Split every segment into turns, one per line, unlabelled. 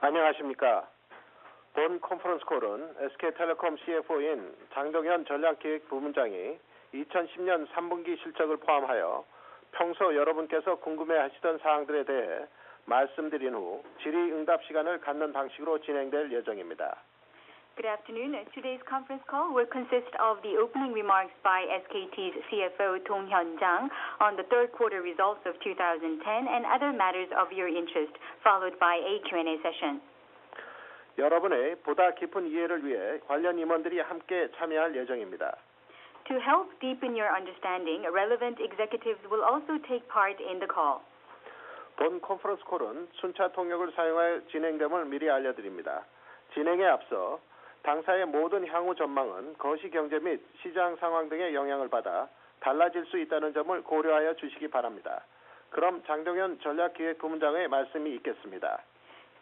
안녕하십니까. 본 컨퍼런스 콜은 SK텔레콤 CFO인 장동현 전략기획부문장이 2010년 3분기 실적을 포함하여 평소 여러분께서 궁금해하시던 사항들에 대해 말씀드린 후 질의응답 시간을 갖는 방식으로 진행될 예정입니다.
Good afternoon. Today's conference call will consist of the opening remarks by SKT's CFO Dong-hyun Jang on the third quarter results of 2010 and other matters of your interest, followed by a Q&A session.
여러분의 보다 깊은 이해를 위해 관련 임원들이 함께 참여할 예정입니다.
To help deepen your understanding, relevant executives will also take part in the call.
본 컨퍼런스 콜은 순차 통역을 사용하여 진행됨을 미리 알려드립니다. 진행에 앞서 당사의 모든 향후 전망은 거시경제 및 시장 상황 등의 영향을 받아 달라질 수 있다는 점을 고려하여 주시기 바랍니다. 그럼 장동현 전략기획부문장의 말씀이 있겠습니다.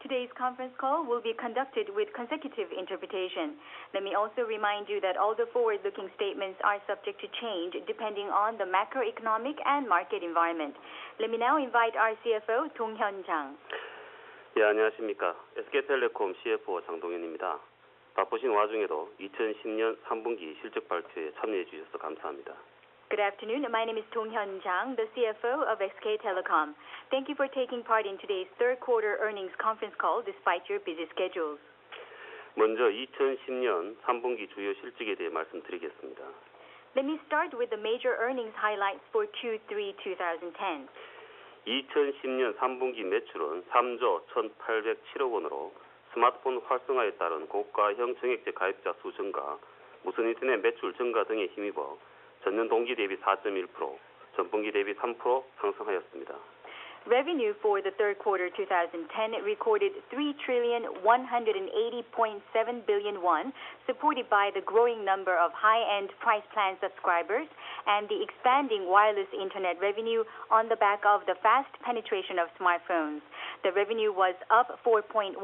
Today's conference call will be conducted with consecutive interpretation. Let me also remind you that all the forward-looking statements are subject to change depending on the macroeconomic and market environment. Let me now invite our CFO, Dong-hyun Jang.
예, 안녕하십니까. SK텔레콤 CFO 장동현입니다. 바쁘신 와중에도 2010년 3분기 실적 발표에 참여해 주셔서 감사합니다.
Good afternoon. My name is Dong-hyun Jang, the CFO of SK Telecom. Thank you for taking part in today's third quarter earnings conference call despite your busy schedules.
먼저 2010년 3분기 주요 실적에 대해 말씀드리겠습니다.
Let me start with the major earnings highlights for Q3 2010.
2010년 3분기 매출은 3조 1,807억 원으로 스마트폰 활성화에 따른 고가형 정액제 가입자 수 증가, 무선 인터넷 매출 증가 등에 힘입어 전년 동기 대비 4.1%, 전분기 대비 3% 상승하였습니다.
Revenue for the third quarter 2010 recorded 3,180.7 billion won, supported by the growing number of high-end price plan subscribers and the expanding wireless internet revenue on the back of the fast penetration of smartphones. The revenue was up 4.1%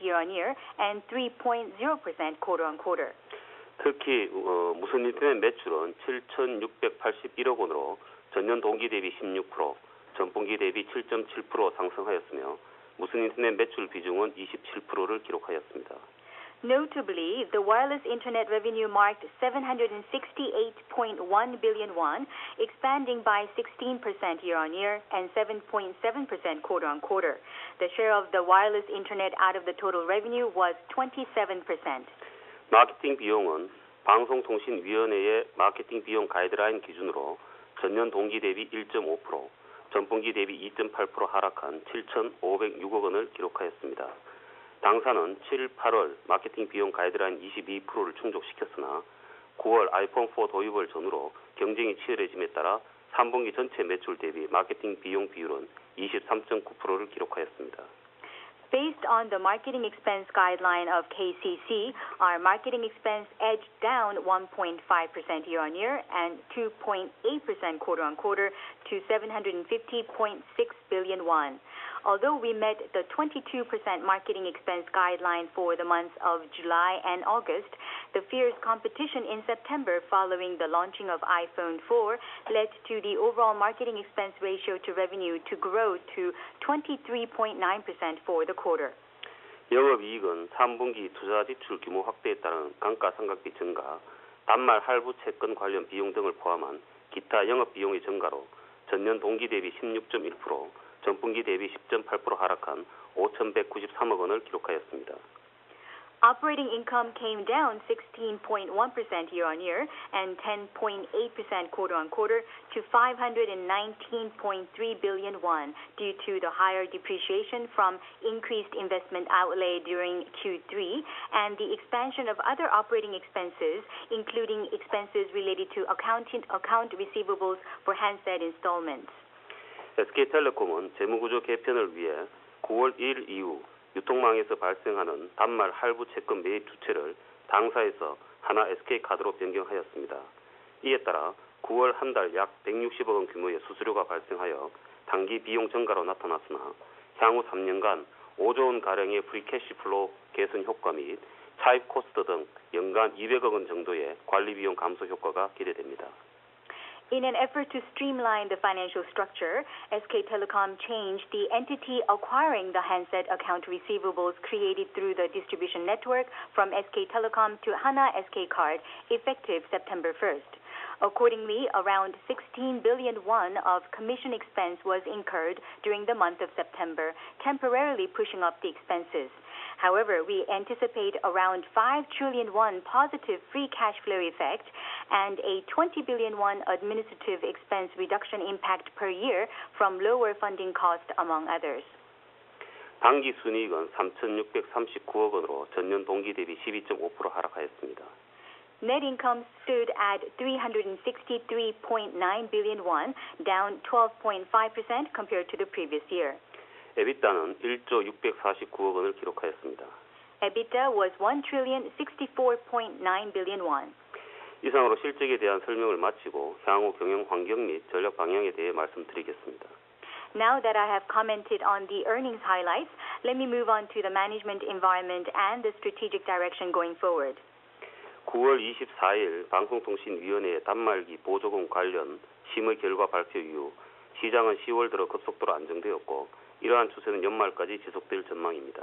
year-on-year and 3.0% quarter-on-quarter.
특히 무선 인터넷 매출은 7,681억 원으로 전년 동기 대비 16%, 전분기 대비 7.7% 상승하였으며 무선 인터넷 매출 비중은 27%를 기록하였습니다.
Notably, the wireless internet revenue marked 768.1 billion won, expanding by 16% year-on-year and 7.7% quarter-on-quarter. The share of the wireless internet out of the total revenue was 27%.
마케팅 비용은 방송통신위원회의 마케팅 비용 가이드라인 기준으로 전년 동기 대비 1.5%, 전분기 대비 2.8% 하락한 7,506억 원을 기록하였습니다. 당사는 7, 8월 마케팅 비용 가이드라인 22%를 충족시켰으나 9월 아이폰 4 도입을 전후로 경쟁이 치열해짐에 따라 3분기 전체 매출 대비 마케팅 비용 비율은 23.9%를 기록하였습니다.
Based on the marketing expense guideline of KCC, our marketing expense edged down 1.5% year-on-year and 2.8% quarter-on-quarter to 750.6 billion won. Although we met the 22% marketing expense guideline for the months of July and August, the fierce competition in September following the launching of iPhone 4 led to the overall marketing expense ratio to revenue to grow to 23.9% for the quarter.
영업이익은 3분기 투자 지출 규모 확대에 따른 감가상각비 증가, 단말 할부 채권 관련 비용 등을 포함한 기타 영업비용의 증가로 전년 동기 대비 16.1%, 전분기 대비 10.8% 하락한 5,193억 원을 기록하였습니다.
Operating income came down 16.1% year-on-year and 10.8% quarter-on-quarter to 519.3 billion won due to the higher depreciation from increased investment outlay during Q3 and the expansion of other operating expenses, including expenses related to account receivables for handset installments.
SK텔레콤은 재무구조 개편을 위해 9월 1일 이후 유통망에서 발생하는 단말 할부 채권 매입 주체를 당사에서 하나 SK카드로 변경하였습니다. 이에 따라 9월 한 달 약 160억 원 규모의 수수료가 발생하여 단기 비용 증가로 나타났으나 향후 3년간 5조 원 가량의 프리캐시 플로우 개선 효과 및 차입 코스트 등 연간 200억 원 정도의 관리 비용 감소 효과가 기대됩니다.
In an effort to streamline the financial structure, SK Telecom changed the entity acquiring the handset account receivables created through the distribution network from SK Telecom to Hana SK Card, effective September 1st. Accordingly, around 16 billion won of commission expense was incurred during the month of September, temporarily pushing up the expenses. However, we anticipate around 5 trillion won positive free cash flow effect and a 20 billion won administrative expense reduction impact per year from lower funding cost, among others.
당기 순이익은 3,639억 원으로 전년 동기 대비 12.5% 하락하였습니다.
Net income stood at 363.9 billion won, down 12.5% compared to the previous year.
EBITDA는 1조 649억 원을 기록하였습니다.
EBITDA was 1,064.9 billion won.
이상으로 실적에 대한 설명을 마치고 향후 경영 환경 및 전략 방향에 대해 말씀드리겠습니다.
Now that I have commented on the earnings highlights, let me move on to the management environment and the strategic direction going forward.
9월 24일 방송통신위원회의 단말기 보조금 관련 심의 결과 발표 이후 시장은 10월 들어 급속도로 안정되었고 이러한 추세는 연말까지 지속될 전망입니다.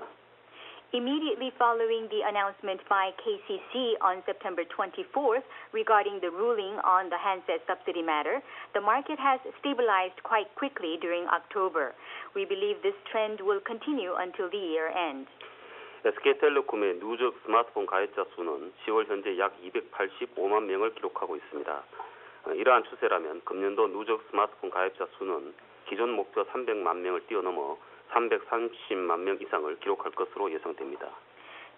Immediately following the announcement by KCC on September 24th regarding the ruling on the handset subsidy matter, the market has stabilized quite quickly during October. We believe this trend will continue until the year end.
SK텔레콤의 누적 스마트폰 가입자 수는 10월 현재 약 285만 명을 기록하고 있습니다. 이러한 추세라면 금년도 누적 스마트폰 가입자 수는 기존 목표 300만 명을 뛰어넘어 330만 명 이상을 기록할 것으로 예상됩니다.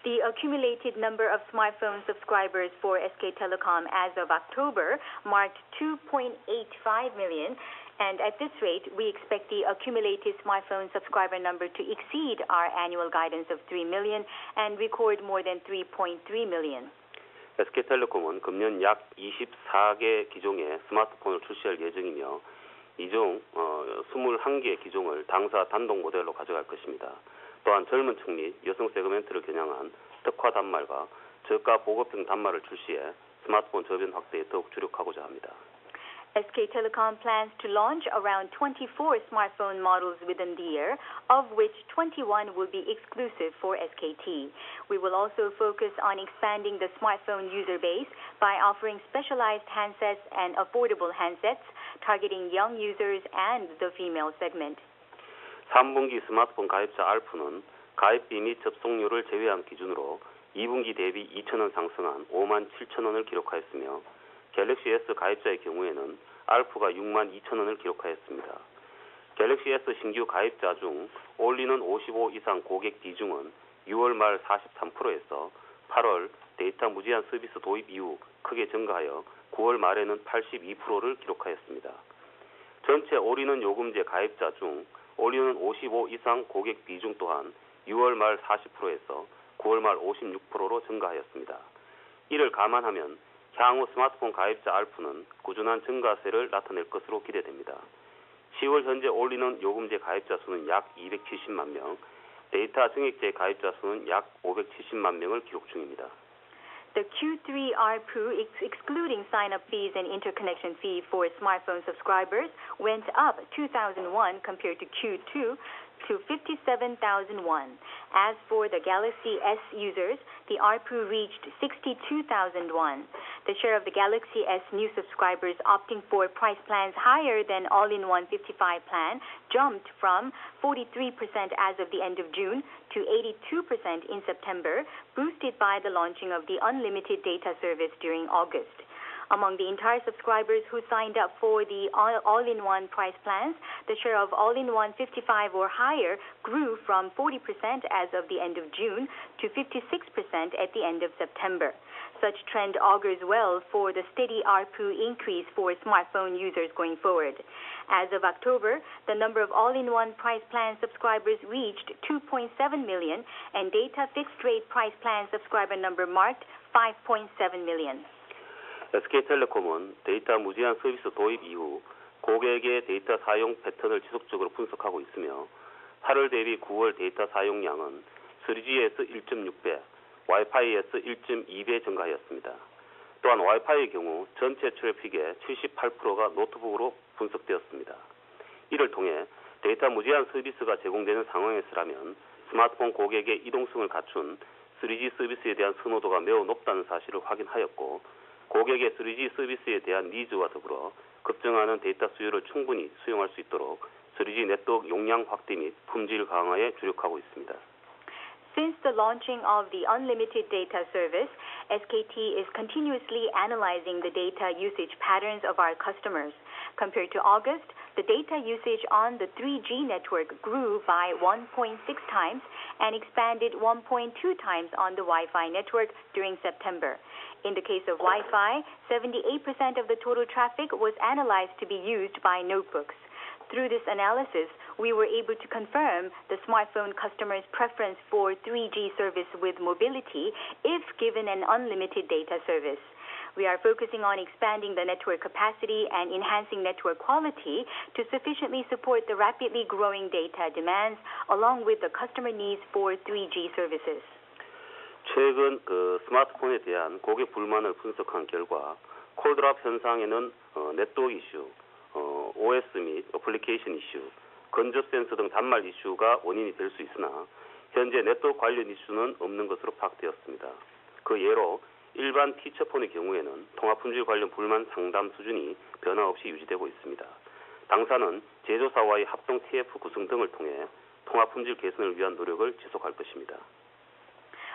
The accumulated number of smartphone subscribers for SK Telecom as of October marked 2.85 million, and at this rate, we expect the accumulated smartphone subscriber number to exceed our annual guidance of 3 million and record more than 3.3 million.
SK텔레콤은 금년 약 24개 기종의 스마트폰을 출시할 예정이며 이 중 21개 기종을 당사 단독 모델로 가져갈 것입니다. 또한 젊은 층 및 여성 세그멘트를 겨냥한 특화 단말과 저가 보급형 단말을 출시해 스마트폰 저변 확대에 더욱 주력하고자 합니다.
SK Telecom plans to launch around 24 smartphone models within the year, of which 21 will be exclusive for SKT. We will also focus on expanding the smartphone user base by offering specialized handsets and affordable handsets, targeting young users and the female segment.
3분기 스마트폰 가입자 ARPU는 가입비 및 접속료를 제외한 기준으로 2분기 대비 2,000원 상승한 57,000원을 기록하였으며 갤럭시 S 가입자의 경우에는 ARPU가 62,000원을 기록하였습니다. 갤럭시 S 신규 가입자 중 올리는 55 이상 고객 비중은 6월 말 43%에서 8월 데이터 무제한 서비스 도입 이후 크게 증가하여 9월 말에는 82%를 기록하였습니다. 전체 올리는 요금제 가입자 중 올리는 55 이상 고객 비중 또한 6월 말 40%에서 9월 말 56%로 증가하였습니다. 이를 감안하면 향후 스마트폰 가입자 ARPU는 꾸준한 증가세를 나타낼 것으로 기대됩니다. 10월 현재 올리는 요금제 가입자 수는 약 270만 명, 데이터 증액제 가입자 수는 약 570만 명을 기록 중입니다.
The Q3 ARPU, excluding sign-up fees and interconnection fee for smartphone subscribers, went up 2,000 won compared to Q2 to 57,000 won. As for the Galaxy S users, the ARPU reached 62,000 won. The share of the Galaxy S new subscribers opting for price plans higher than all-in-one 55 plan jumped from 43% as of the end of June to 82% in September, boosted by the launching of the unlimited data service during August. Among the entire subscribers who signed up for the all-in-one price plans, the share of all-in-one 55 or higher grew from 40% as of the end of June to 56% at the end of September. Such trend augurs well for the steady ARPU increase for smartphone users going forward. As of October, the number of all-in-one price plan subscribers reached 2.7 million, and data fixed-rate price plan subscriber number marked 5.7 million.
SK텔레콤은 데이터 무제한 서비스 도입 이후 고객의 데이터 사용 패턴을 지속적으로 분석하고 있으며 8월 대비 9월 데이터 사용량은 3G에서 1.6배, 와이파이에서 1.2배 증가하였습니다. 또한 와이파이의 경우 전체 트래픽의 78%가 노트북으로 분석되었습니다. 이를 통해 데이터 무제한 서비스가 제공되는 상황에서라면 스마트폰 고객의 이동성을 갖춘 3G 서비스에 대한 선호도가 매우 높다는 사실을 확인하였고 고객의 3G 서비스에 대한 니즈와 더불어 급증하는 데이터 수요를 충분히 수용할 수 있도록 3G 네트워크 용량 확대 및 품질 강화에 주력하고 있습니다.
Since the launching of the unlimited data service, SKT is continuously analyzing the data usage patterns of our customers. Compared to August, the data usage on the 3G network grew by 1.6 times and expanded 1.2 times on the Wi-Fi network during September. In the case of Wi-Fi, 78% of the total traffic was analyzed to be used by notebooks. Through this analysis, we were able to confirm the smartphone customers' preference for 3G service with mobility if given an unlimited data service. We are focusing on expanding the network capacity and enhancing network quality to sufficiently support the rapidly growing data demands along with the customer needs for 3G services.
최근 스마트폰에 대한 고객 불만을 분석한 결과 콜드랍 현상에는 네트워크 이슈, OS 및 어플리케이션 이슈, 건접 센서 등 단말 이슈가 원인이 될 수 있으나 현재 네트워크 관련 이슈는 없는 것으로 파악되었습니다. 그 예로 일반 피처폰의 경우에는 통화 품질 관련 불만 상담 수준이 변화 없이 유지되고 있습니다. 당사는 제조사와의 합동 TF 구성 등을 통해 통화 품질 개선을 위한 노력을 지속할 것입니다.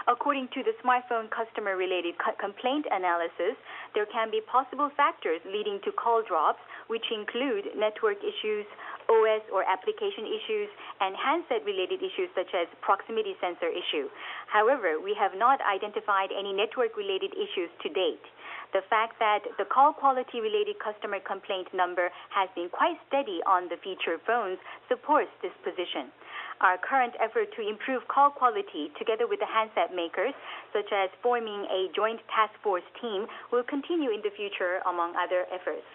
According to the smartphone customer-related complaint analysis, there can be possible factors leading to call drops, which include network issues, OS or application issues, and handset-related issues such as proximity sensor issue. However, we have not identified any network-related issues to date. The fact that the call quality-related customer complaint number has been quite steady on the featured phones supports this position. Our current effort to improve call quality together with the handset makers, such as forming a joint task force team, will continue in the future among other efforts.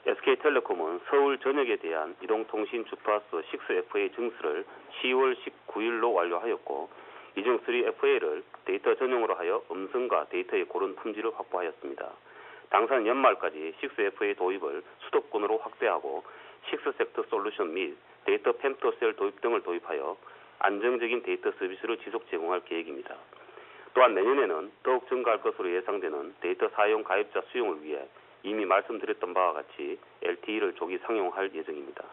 SK텔레콤은 서울 전역에 대한 이동통신 주파수 6FA 증수를 10월 19일로 완료하였고 이중 3FA를 데이터 전용으로 하여 음성과 데이터의 고른 품질을 확보하였습니다. 당사는 연말까지 6FA 도입을 수도권으로 확대하고 6섹터 솔루션 및 데이터 펜토셀 도입 등을 도입하여 안정적인 데이터 서비스를 지속 제공할 계획입니다. 또한 내년에는 더욱 증가할 것으로 예상되는 데이터 사용 가입자 수용을 위해 이미 말씀드렸던 바와 같이 LTE를 조기 상용할 예정입니다.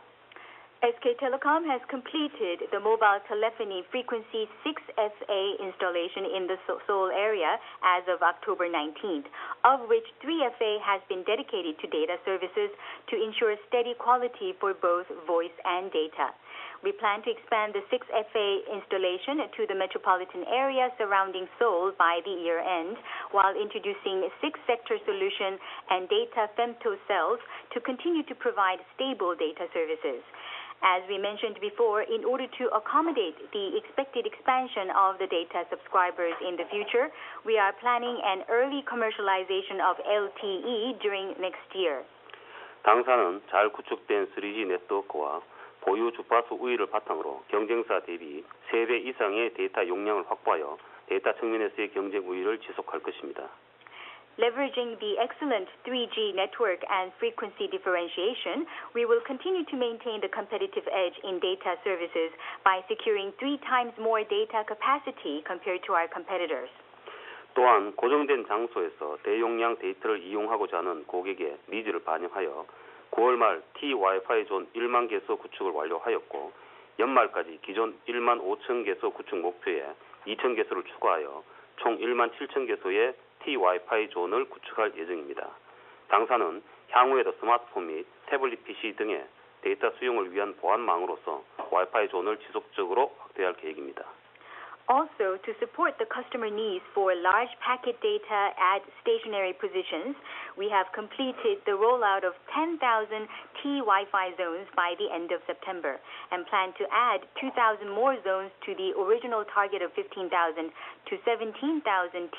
SK Telecom has completed the mobile telephony frequency 6FA installation in the Seoul area as of October 19th, of which 3FA has been dedicated to data services to ensure steady quality for both voice and data. We plan to expand the 6FA installation to the metropolitan area surrounding Seoul by the year end, while introducing 6-sector solution and data femto cells to continue to provide stable data services. As we mentioned before, in order to accommodate the expected expansion of the data subscribers in the future, we are planning an early commercialization of LTE during next year.
당사는 잘 구축된 3G 네트워크와 보유 주파수 우위를 바탕으로 경쟁사 대비 3배 이상의 데이터 용량을 확보하여 데이터 측면에서의 경쟁 우위를 지속할 것입니다.
Leveraging the excellent 3G network and frequency differentiation, we will continue to maintain the competitive edge in data services by securing 3 times more data capacity compared to our competitors.
또한 고정된 장소에서 대용량 데이터를 이용하고자 하는 고객의 니즈를 반영하여 9월 말 T-Wi-Fi 존 1만 개소 구축을 완료하였고 연말까지 기존 1만 5천 개소 구축 목표에 2천 개소를 추가하여 총 1만 7천 개소의 T-Wi-Fi 존을 구축할 예정입니다. 당사는 향후에도 스마트폰 및 태블릿 PC 등의 데이터 수용을 위한 보안망으로서 와이파이 존을 지속적으로 확대할 계획입니다.
Also, to support the customer needs for large packet data at stationary positions, we have completed the rollout of 10,000 T-Wi-Fi zones by the end of September and plan to add 2,000 more zones to the original target of 15,000 to 17,000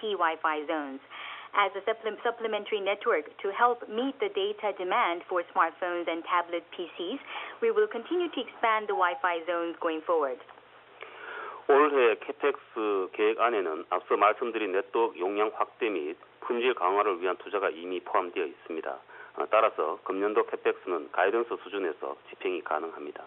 T-Wi-Fi zones. As a supplementary network to help meet the data demand for smartphones and tablet PCs, we will continue to expand the Wi-Fi zones going forward.
올해 캐펙스 계획안에는 앞서 말씀드린 네트워크 용량 확대 및 품질 강화를 위한 투자가 이미 포함되어 있습니다. 따라서 금년도 캐펙스는 가이던스 수준에서 집행이 가능합니다.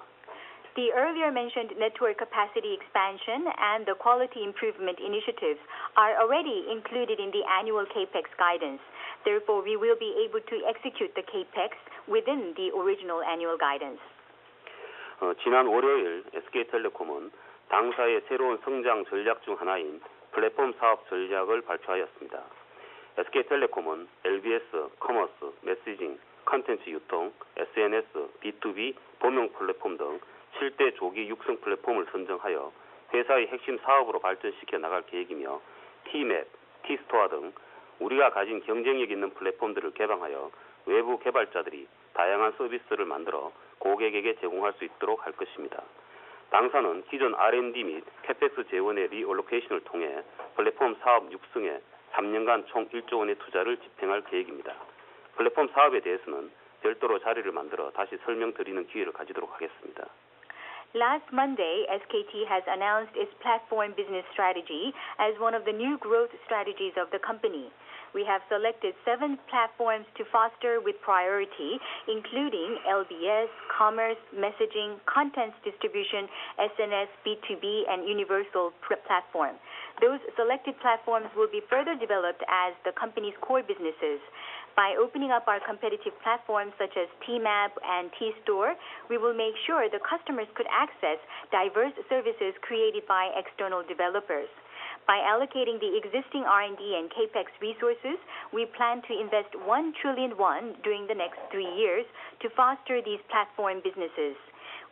The earlier mentioned network capacity expansion and the quality improvement initiatives are already included in the annual CAPEX guidance. Therefore, we will be able to execute the CAPEX within the original annual guidance.
지난 월요일 SK텔레콤은 당사의 새로운 성장 전략 중 하나인 플랫폼 사업 전략을 발표하였습니다. SK텔레콤은 LBS, 커머스, 메시징, 컨텐츠 유통, SNS, B2B, 범용 플랫폼 등 7대 조기 육성 플랫폼을 선정하여 회사의 핵심 사업으로 발전시켜 나갈 계획이며 T맵, T스토어 등 우리가 가진 경쟁력 있는 플랫폼들을 개방하여 외부 개발자들이 다양한 서비스를 만들어 고객에게 제공할 수 있도록 할 것입니다. 당사는 기존 R&D 및 캐펙스 재원의 리얼로케이션을 통해 플랫폼 사업 육성에 3년간 총 1조 원의 투자를 집행할 계획입니다. 플랫폼 사업에 대해서는 별도로 자리를 만들어 다시 설명드리는 기회를 가지도록 하겠습니다.
Last Monday, SKT has announced its platform business strategy as one of the new growth strategies of the company. We have selected 7 platforms to foster with priority, including LBS, commerce, messaging, content distribution, SNS, B2B, and universal platform. Those selected platforms will be further developed as the company's core businesses. By opening up our competitive platforms such as Tmap and T-Store, we will make sure the customers could access diverse services created by external developers. By allocating the existing R&D and CAPEX resources, we plan to invest 1 trillion won during the next 3 years to foster these platform businesses.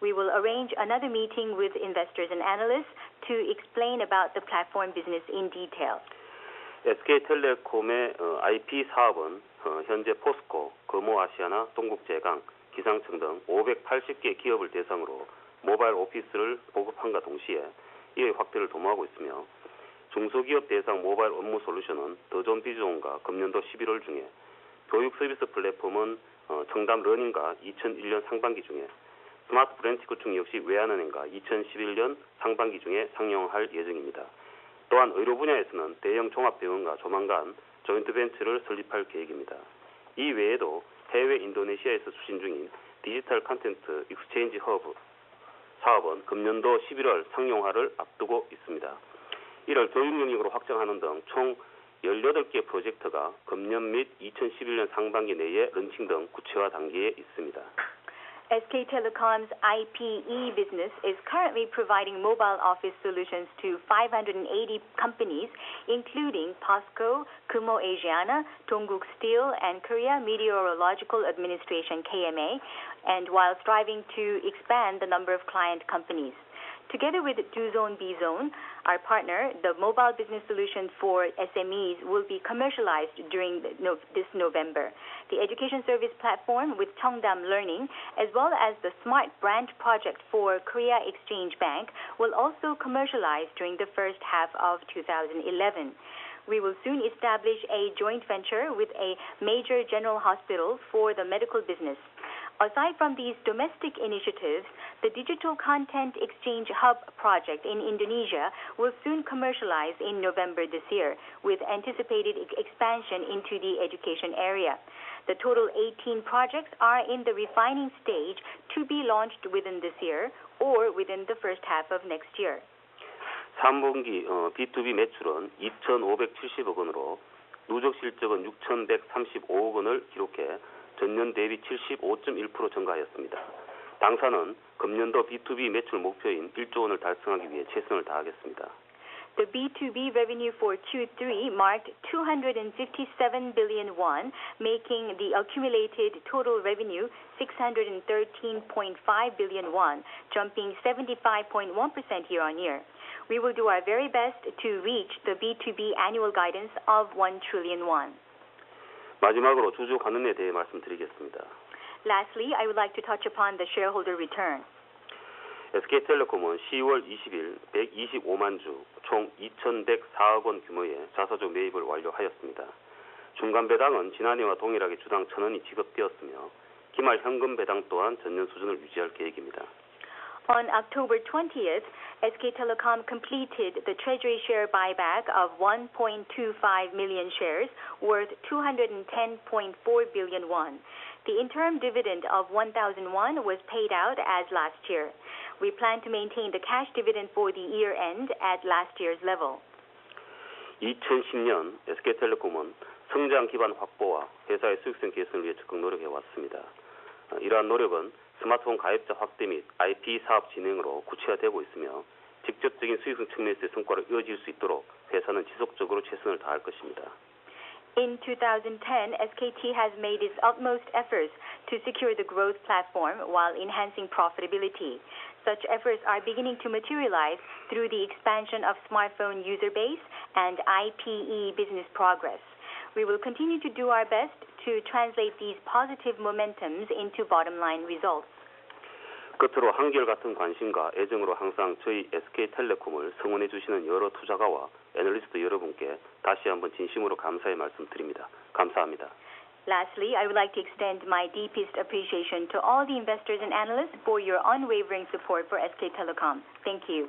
We will arrange another meeting with investors and analysts to explain about the platform business in detail.
SK텔레콤의 IP 사업은 현재 포스코, 금호아시아나, 동국제강, 기상청 등 580개 기업을 대상으로 모바일 오피스를 보급함과 동시에 이의 확대를 도모하고 있으며 중소기업 대상 모바일 업무 솔루션은 더존 비즈온과 금년도 11월 중에 교육 서비스 플랫폼은 청담 러닝과 2001년 상반기 중에 스마트 브랜치 구축 역시 외환은행과 2011년 상반기 중에 상용할 예정입니다. 또한 의료 분야에서는 대형 종합병원과 조만간 조인트 벤처를 설립할 계획입니다. 이 외에도 해외 인도네시아에서 추진 중인 디지털 컨텐츠 익스체인지 허브 사업은 금년도 11월 상용화를 앞두고 있습니다. 이를 교육 영역으로 확장하는 등 총 18개 프로젝트가 금년 및 2011년 상반기 내에 런칭 등 구체화 단계에 있습니다.
SK Telecom's IPE business is currently providing mobile office solutions to 580 companies, including POSCO, Kumho Asiana, Dongguk Steel, and Korea Meteorological Administration (KMA), and while striving to expand the number of client companies. Together with DoZone Bzone, our partner, the mobile business solution for SMEs will be commercialized during this November. The education service platform with Cheongdam Learning, as well as the Smart Branch project for Korea Exchange Bank, will also commercialize during the first half of 2011. We will soon establish a joint venture with a major general hospital for the medical business. Aside from these domestic initiatives, the Digital Content Exchange Hub project in Indonesia will soon commercialize in November this year, with anticipated expansion into the education area. The total 18 projects are in the refining stage to be launched within this year or within the first half of next year.
3분기 B2B 매출은 2,570억 원으로 누적 실적은 6,135억 원을 기록해 전년 대비 75.1% 증가하였습니다. 당사는 금년도 B2B 매출 목표인 1조 원을 달성하기 위해 최선을 다하겠습니다.
The B2B revenue for Q3 marked 257 billion won, making the accumulated total revenue 613.5 billion won, jumping 75.1% year-on-year. We will do our very best to reach the B2B annual guidance of 1 trillion won.
마지막으로 주주 환원에 대해 말씀드리겠습니다.
Lastly, I would like to touch upon the shareholder return.
SK텔레콤은 10월 20일 125만 주, 총 2,104억 원 규모의 자사주 매입을 완료하였습니다. 중간 배당은 지난해와 동일하게 주당 1,000원이 지급되었으며 기말 현금 배당 또한 전년 수준을 유지할 계획입니다.
On October 20th, SK Telecom completed the treasury share buyback of 1.25 million shares worth 210.4 billion won. The interim dividend of 1,000 won was paid out as last year. We plan to maintain the cash dividend for the year end at last year's level.
2010년 SK텔레콤은 성장 기반 확보와 회사의 수익성 개선을 위해 적극 노력해 왔습니다. 이러한 노력은 스마트폰 가입자 확대 및 IP 사업 진행으로 구체화되고 있으며 직접적인 수익성 측면에서의 성과를 이어질 수 있도록 회사는 지속적으로 최선을 다할 것입니다.
In 2010, SKT has made its utmost efforts to secure the growth platform while enhancing profitability. Such efforts are beginning to materialize through the expansion of smartphone user base and IPE business progress. We will continue to do our best to translate these positive momentums into bottom line results.
끝으로 한결같은 관심과 애정으로 항상 저희 SK텔레콤을 성원해 주시는 여러 투자가와 애널리스트 여러분께 다시 한번 진심으로 감사의 말씀드립니다. 감사합니다.
Lastly, I would like to extend my deepest appreciation to all the investors and analysts for your unwavering support for SK Telecom. Thank you.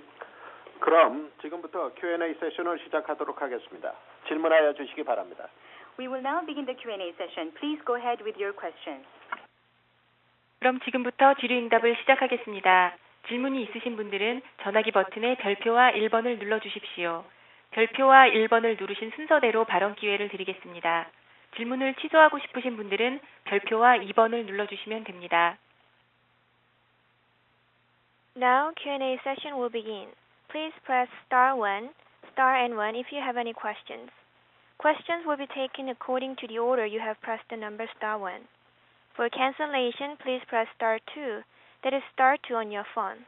그럼 지금부터 Q&A 세션을 시작하도록 하겠습니다. 질문하여 주시기 바랍니다.
We will now begin the Q&A session. Please go ahead with your questions.
그럼 지금부터 질의응답을 시작하겠습니다. 질문이 있으신 분들은 전화기 버튼의 별표와 1번을 눌러주십시오. 별표와 1번을 누르신 순서대로 발언 기회를 드리겠습니다. 질문을 취소하고 싶으신 분들은 별표와 2번을 눌러주시면 됩니다.
Now Q&A session will begin. Please press star and 1 if you have any questions. Questions will be taken according to the order you have pressed the number star 1. For cancellation, please press star 2. That is star 2 on your phone.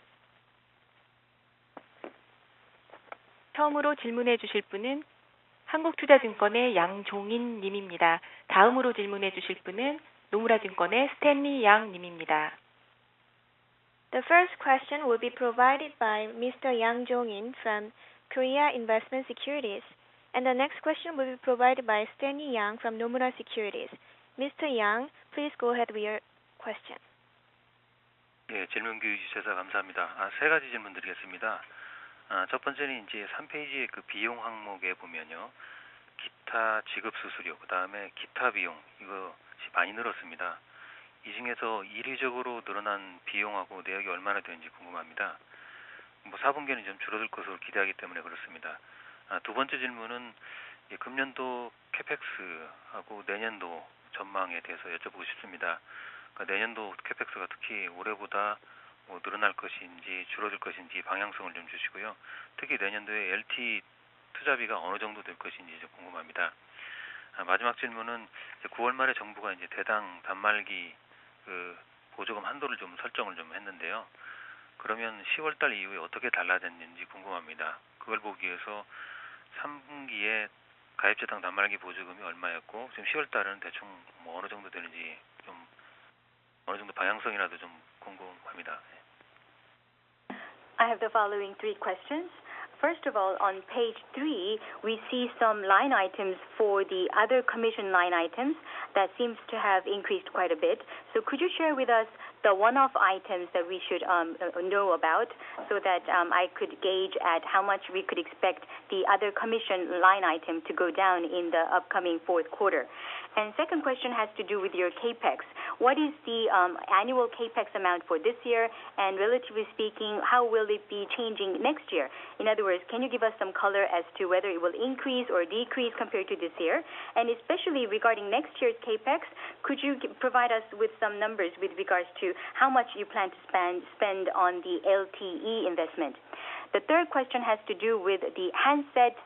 처음으로 질문해 주실 분은 한국투자증권의 양종인 님입니다. 다음으로 질문해 주실 분은 노무라증권의 스탠리 양 님입니다.
The first question will be provided by Mr. Yang Jong-in from Korea Investment Securities, and the next question will be provided by Stanley Yang from Nomura Securities. Mr. Yang, please go ahead with your question.
예, 질문 기회 주셔서 감사합니다. 세 가지 질문 드리겠습니다. 첫 번째는 이제 3페이지의 그 비용 항목에 보면요. 기타 지급 수수료, 그 다음에 기타 비용, 이것이 많이 늘었습니다. 이 중에서 일회적으로 늘어난 비용하고 내역이 얼마나 되는지 궁금합니다. 4분기에는 좀 줄어들 것으로 기대하기 때문에 그렇습니다. 두 번째 질문은 금년도 캐펙스하고 내년도 전망에 대해서 여쭤보고 싶습니다. 그러니까 내년도 캐펙스가 특히 올해보다 늘어날 것인지 줄어들 것인지 방향성을 좀 주시고요. 특히 내년도에 LTE 투자비가 어느 정도 될 것인지 좀 궁금합니다. 마지막 질문은 9월 말에 정부가 이제 대당 단말기 그 보조금 한도를 좀 설정을 좀 했는데요. 그러면 10월 달 이후에 어떻게 달라졌는지 궁금합니다. 그걸 보기 위해서 3분기에 가입자당 단말기 보조금이 얼마였고 지금 10월 달은 대충 어느 정도 되는지 좀 어느 정도 방향성이라도 좀 궁금합니다.
I have the following three questions. First of all, on page 3, we see some line items for the other commission line items that seems to have increased quite a bit. So could you share with us the one-off items that we should know about so that I could gauge at how much we could expect the other commission line item to go down in the upcoming fourth quarter? And second question has to do with your CAPEX. What is the annual CAPEX amount for this year? And relatively speaking, how will it be changing next year? In other words, can you give us some color as to whether it will increase or decrease compared to this year? And especially regarding next year's CAPEX, could you provide us with some numbers with regards to how much you plan to spend on the LTE investment? The third question has to do with the handset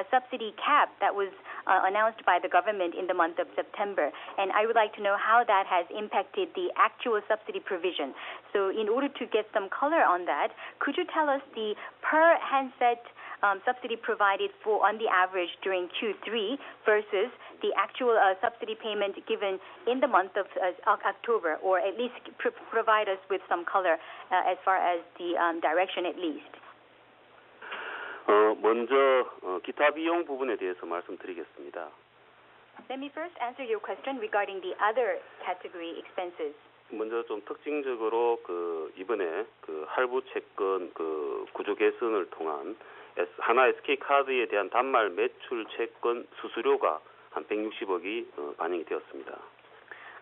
subsidy cap that was announced by the government in the month of September. And I would like to know how that has impacted the actual subsidy provision. So in order to get some color on that, could you tell us the per handset subsidy provided for on the average during Q3 versus the actual subsidy payment given in the month of October, or at least provide us with some color as far as the direction at least?
먼저 기타 비용 부분에 대해서 말씀드리겠습니다.
Let me first answer your question regarding the other category expenses.
먼저 좀 특징적으로 이번에 할부 채권 구조 개선을 통한 하나 SK카드에 대한 단말 매출 채권 수수료가 한 160억이 반영이 되었습니다.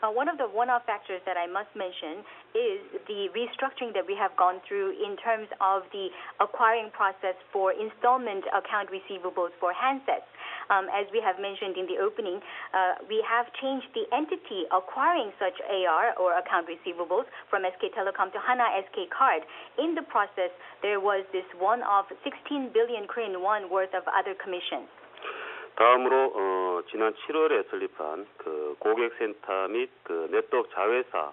One of the one-off factors that I must mention is the restructuring that we have gone through in terms of the acquiring process for installment account receivables for handsets. As we have mentioned in the opening, we have changed the entity acquiring such AR or account receivables from SK Telecom to Hana SK Card. In the process, there was this one-off 16 billion Korean won worth of other commissions.
다음으로 지난 7월에 설립한 고객센터 및 네트워크 자회사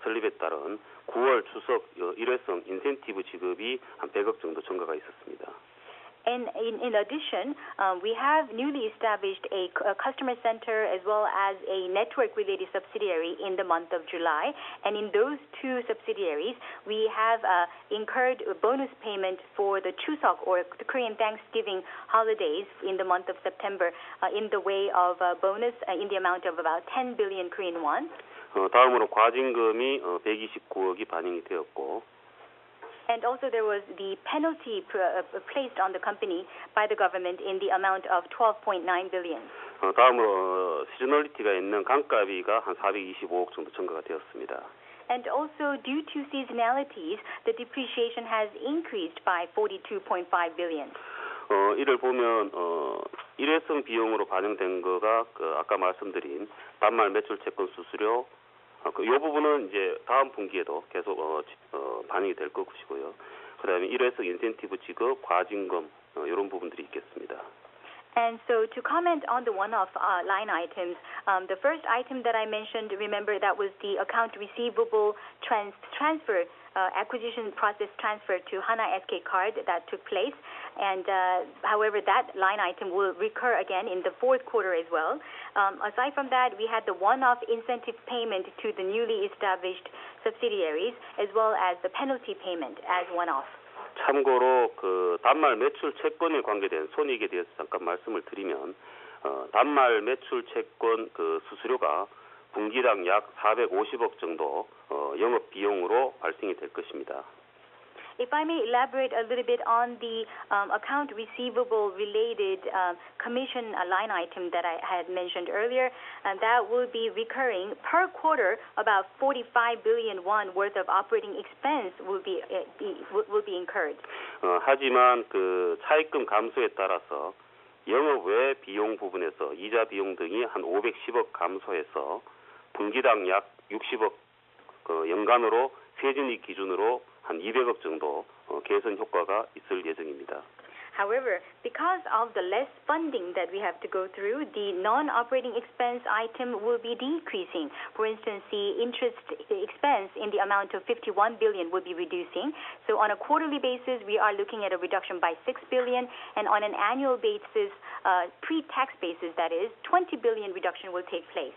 설립에 따른 9월 추석 일회성 인센티브 지급이 한 100억 정도 증가가 있었습니다.
And in addition, we have newly established a customer center as well as a network-related subsidiary in the month of July. And in those two subsidiaries, we have incurred a bonus payment for the Chuseok or the Korean Thanksgiving holidays in the month of September in the way of a bonus in the amount of about 10 billion Korean won.
다음으로 과징금이 129억이 반영이 되었고
And also there was the penalty placed on the company by the government in the amount of 12.9 billion.
다음으로 시즈널리티가 있는 감가비가 한 425억 정도 증가가 되었습니다.
And also due to seasonalities, the depreciation has increased by 42.5 billion.
이를 보면 일회성 비용으로 반영된 거가 아까 말씀드린 단말 매출 채권 수수료 이 부분은 이제 다음 분기에도 계속 반영이 될 것이고요. 그다음에 일회성 인센티브 지급, 과징금 이런 부분들이 있겠습니다.
And so to comment on the one-off line items, the first item that I mentioned, remember that was the account receivable transfer acquisition process transfer to Hana SK Card that took place. And however, that line item will recur again in the fourth quarter as well. Aside from that, we had the one-off incentive payment to the newly established subsidiaries as well as the penalty payment as one-off.
참고로 단말 매출 채권에 관계된 손익에 대해서 잠깐 말씀을 드리면 단말 매출 채권 수수료가 분기당 약 450억 정도 영업 비용으로 발생이 될 것입니다.
If I may elaborate a little bit on the account receivable related commission line item that I had mentioned earlier, and that will be recurring per quarter. About 45 billion won worth of operating expense will be incurred.
하지만 차입금 감소에 따라서 영업 외 비용 부분에서 이자 비용 등이 한 510억 감소해서 분기당 약 60억 연간으로 세진이익 기준으로 한 200억 정도 개선 효과가 있을 예정입니다.
However, because of the less funding that we have to go through, the non-operating expense item will be decreasing. For instance, the interest expense in the amount of 51 billion will be reducing. So on a quarterly basis, we are looking at a reduction by 6 billion, and on an annual basis, pre-tax basis, that is, 20 billion reduction will take place.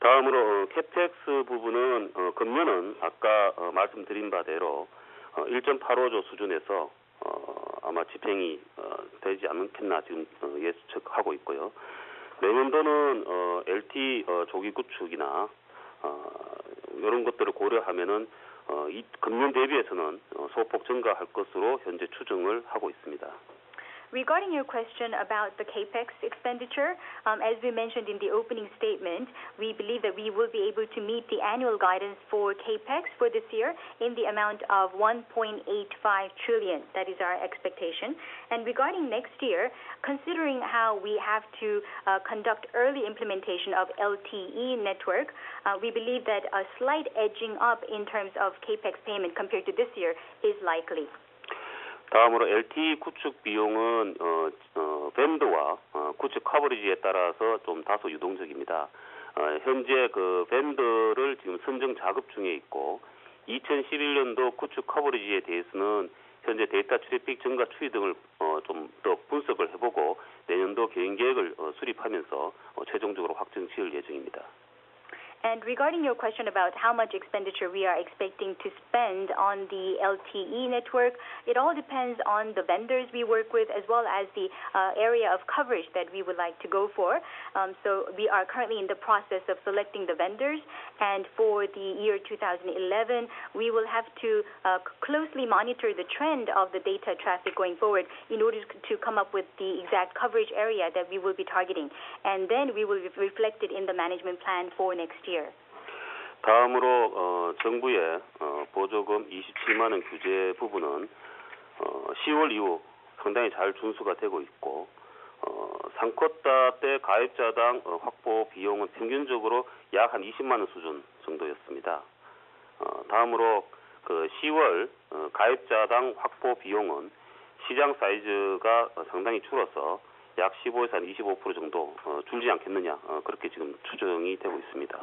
다음으로 캐펙스 부분은 금년은 아까 말씀드린 바대로 1.85조 수준에서 아마 집행이 되지 않겠나 지금 예측하고 있고요. 내년도는 LTE 조기 구축이나 이런 것들을 고려하면은 금년 대비해서는 소폭 증가할 것으로 현재 추정을 하고 있습니다.
Regarding your question about the capex expenditure, as we mentioned in the opening statement, we believe that we will be able to meet the annual guidance for capex for this year in the amount of 1.85 trillion. That is our expectation. And regarding next year, considering how we have to conduct early implementation of LTE network, we believe that a slight edging up in terms of capex payment compared to this year is likely.
다음으로 LTE 구축 비용은 밴드와 구축 커버리지에 따라서 좀 다소 유동적입니다. 현재 밴드를 지금 선정 작업 중에 있고 2011년도 구축 커버리지에 대해서는 현재 데이터 트래픽 증가 추이 등을 좀 더 분석을 해보고 내년도 개인 계획을 수립하면서 최종적으로 확정 지을 예정입니다.
And regarding your question about how much expenditure we are expecting to spend on the LTE network, it all depends on the vendors we work with as well as the area of coverage that we would like to go for. So we are currently in the process of selecting the vendors, and for the year 2011, we will have to closely monitor the trend of the data traffic going forward in order to come up with the exact coverage area that we will be targeting. And then we will reflect it in the management plan for next year.
다음으로 정부의 보조금 27만 원 규제 부분은 10월 이후 상당히 잘 준수가 되고 있고 3쿼터 때 가입자당 확보 비용은 평균적으로 약 한 20만 원 수준 정도였습니다. 다음으로 그 10월 가입자당 확보 비용은 시장 사이즈가 상당히 줄어서 약 15에서 한 25% 정도 줄지 않겠느냐 그렇게 지금 추정이 되고 있습니다.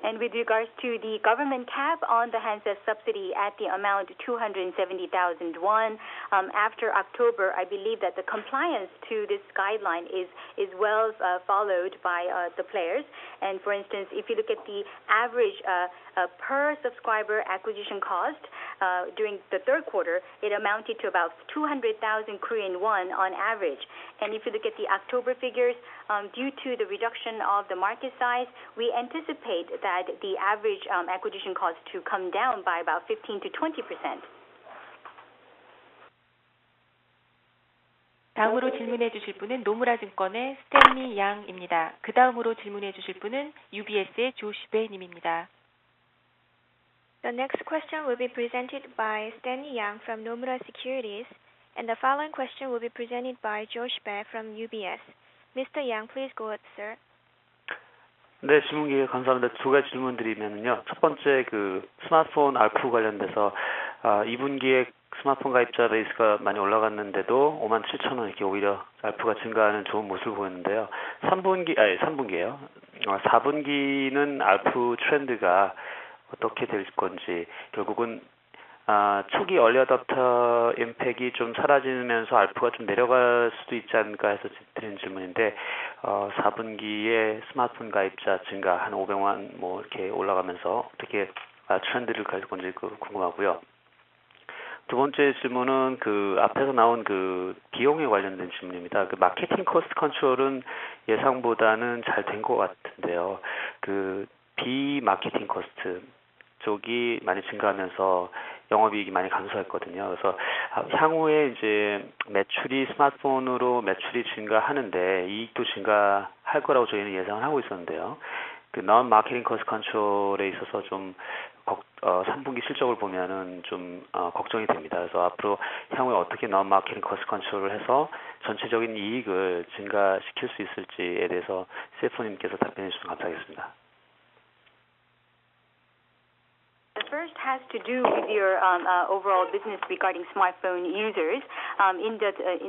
And with regards to the government cap on the handset subsidy at the amount 270,000 won, after October, I believe that the compliance to this guideline is well followed by the players. And for instance, if you look at the average per subscriber acquisition cost during the third quarter, it amounted to about 200,000 Korean won on average. And if you look at the October figures, due to the reduction of the market size, we anticipate that the average acquisition cost to come down by about 15 to 20%.
다음으로 질문해 주실 분은 노무라 증권의 스탠리 양입니다. 그 다음으로 질문해 주실 분은 UBS의 조시베 님입니다.
The next question will be presented by Stanley Yang from Nomura Securities, and the following question will be presented by Josh Bae from UBS. Mr. Yang, please go ahead, sir.
네, 질문 기회 감사합니다. 두 가지 질문 드리면요. 첫 번째 그 스마트폰 ARPU 관련돼서 2분기에 스마트폰 가입자 베이스가 많이 올라갔는데도 57,000원 이렇게 오히려 ARPU가 증가하는 좋은 모습을 보였는데요. 3분기예요. 4분기는 ARPU 트렌드가 어떻게 될 건지, 결국은 초기 얼리 어댑터 임팩이 좀 사라지면서 ARPU가 좀 내려갈 수도 있지 않을까 해서 드리는 질문인데 4분기에 스마트폰 가입자 증가 한 500만 뭐 이렇게 올라가면서 어떻게 트렌드를 갈 건지 궁금하고요. 두 번째 질문은 그 앞에서 나온 그 비용에 관련된 질문입니다. 그 마케팅 코스트 컨트롤은 예상보다는 잘 된 것 같은데요. 그 비마케팅 코스트 쪽이 많이 증가하면서 영업이익이 많이 감소했거든요. 그래서 향후에 이제 매출이 스마트폰으로 매출이 증가하는데 이익도 증가할 거라고 저희는 예상을 하고 있었는데요. 그 non marketing cost control에 있어서 좀 3분기 실적을 보면은 좀 걱정이 됩니다. 그래서 앞으로 향후에 어떻게 non marketing cost control을 해서 전체적인 이익을 증가시킬 수 있을지에 대해서 CFO님께서 답변해 주시면 감사하겠습니다.
The first has to do with your overall business regarding smartphone users.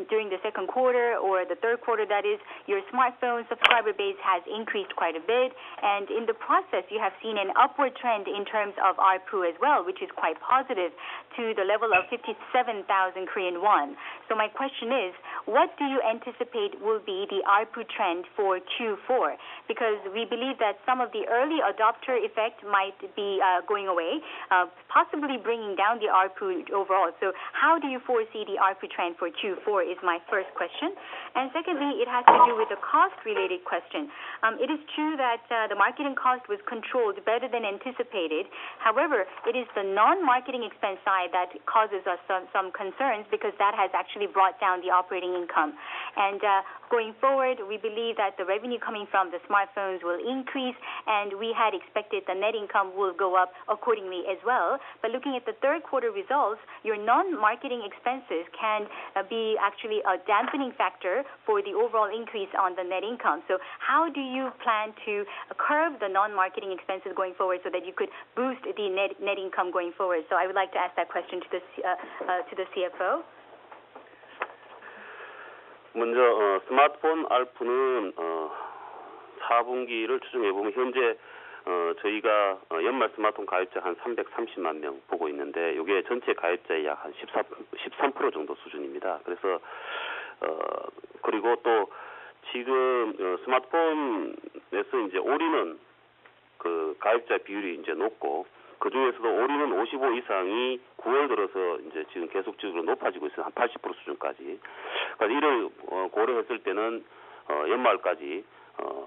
During the second quarter or the third quarter, that is, your smartphone subscriber base has increased quite a bit, and in the process, you have seen an upward trend in terms of ARPU as well, which is quite positive to the level of 57,000 Korean won. So my question is, what do you anticipate will be the ARPU trend for Q4? Because we believe that some of the early adopter effect might be going away, possibly bringing down the ARPU overall. So how do you foresee the ARPU trend for Q4 is my first question. And secondly, it has to do with the cost-related question. It is true that the marketing cost was controlled better than anticipated. However, it is the non-marketing expense side that causes us some concerns because that has actually brought down the operating income. And going forward, we believe that the revenue coming from the smartphones will increase, and we had expected the net income will go up accordingly as well. But looking at the third quarter results, your non-marketing expenses can be actually a dampening factor for the overall increase on the net income. So how do you plan to curb the non-marketing expenses going forward so that you could boost the net income going forward? So I would like to ask that question to the CFO.
먼저 스마트폰 ARPU는 4분기를 추정해 보면 현재 저희가 연말 스마트폰 가입자 한 330만 명 보고 있는데 이게 전체 가입자의 약 한 13% 정도 수준입니다. 그래서 그리고 또 지금 스마트폰에서 이제 올인원 그 가입자 비율이 이제 높고 그 중에서도 올인원 55 이상이 9월 들어서 이제 지금 계속적으로 높아지고 있어요. 한 80% 수준까지. 그러니까 이를 고려했을 때는 연말까지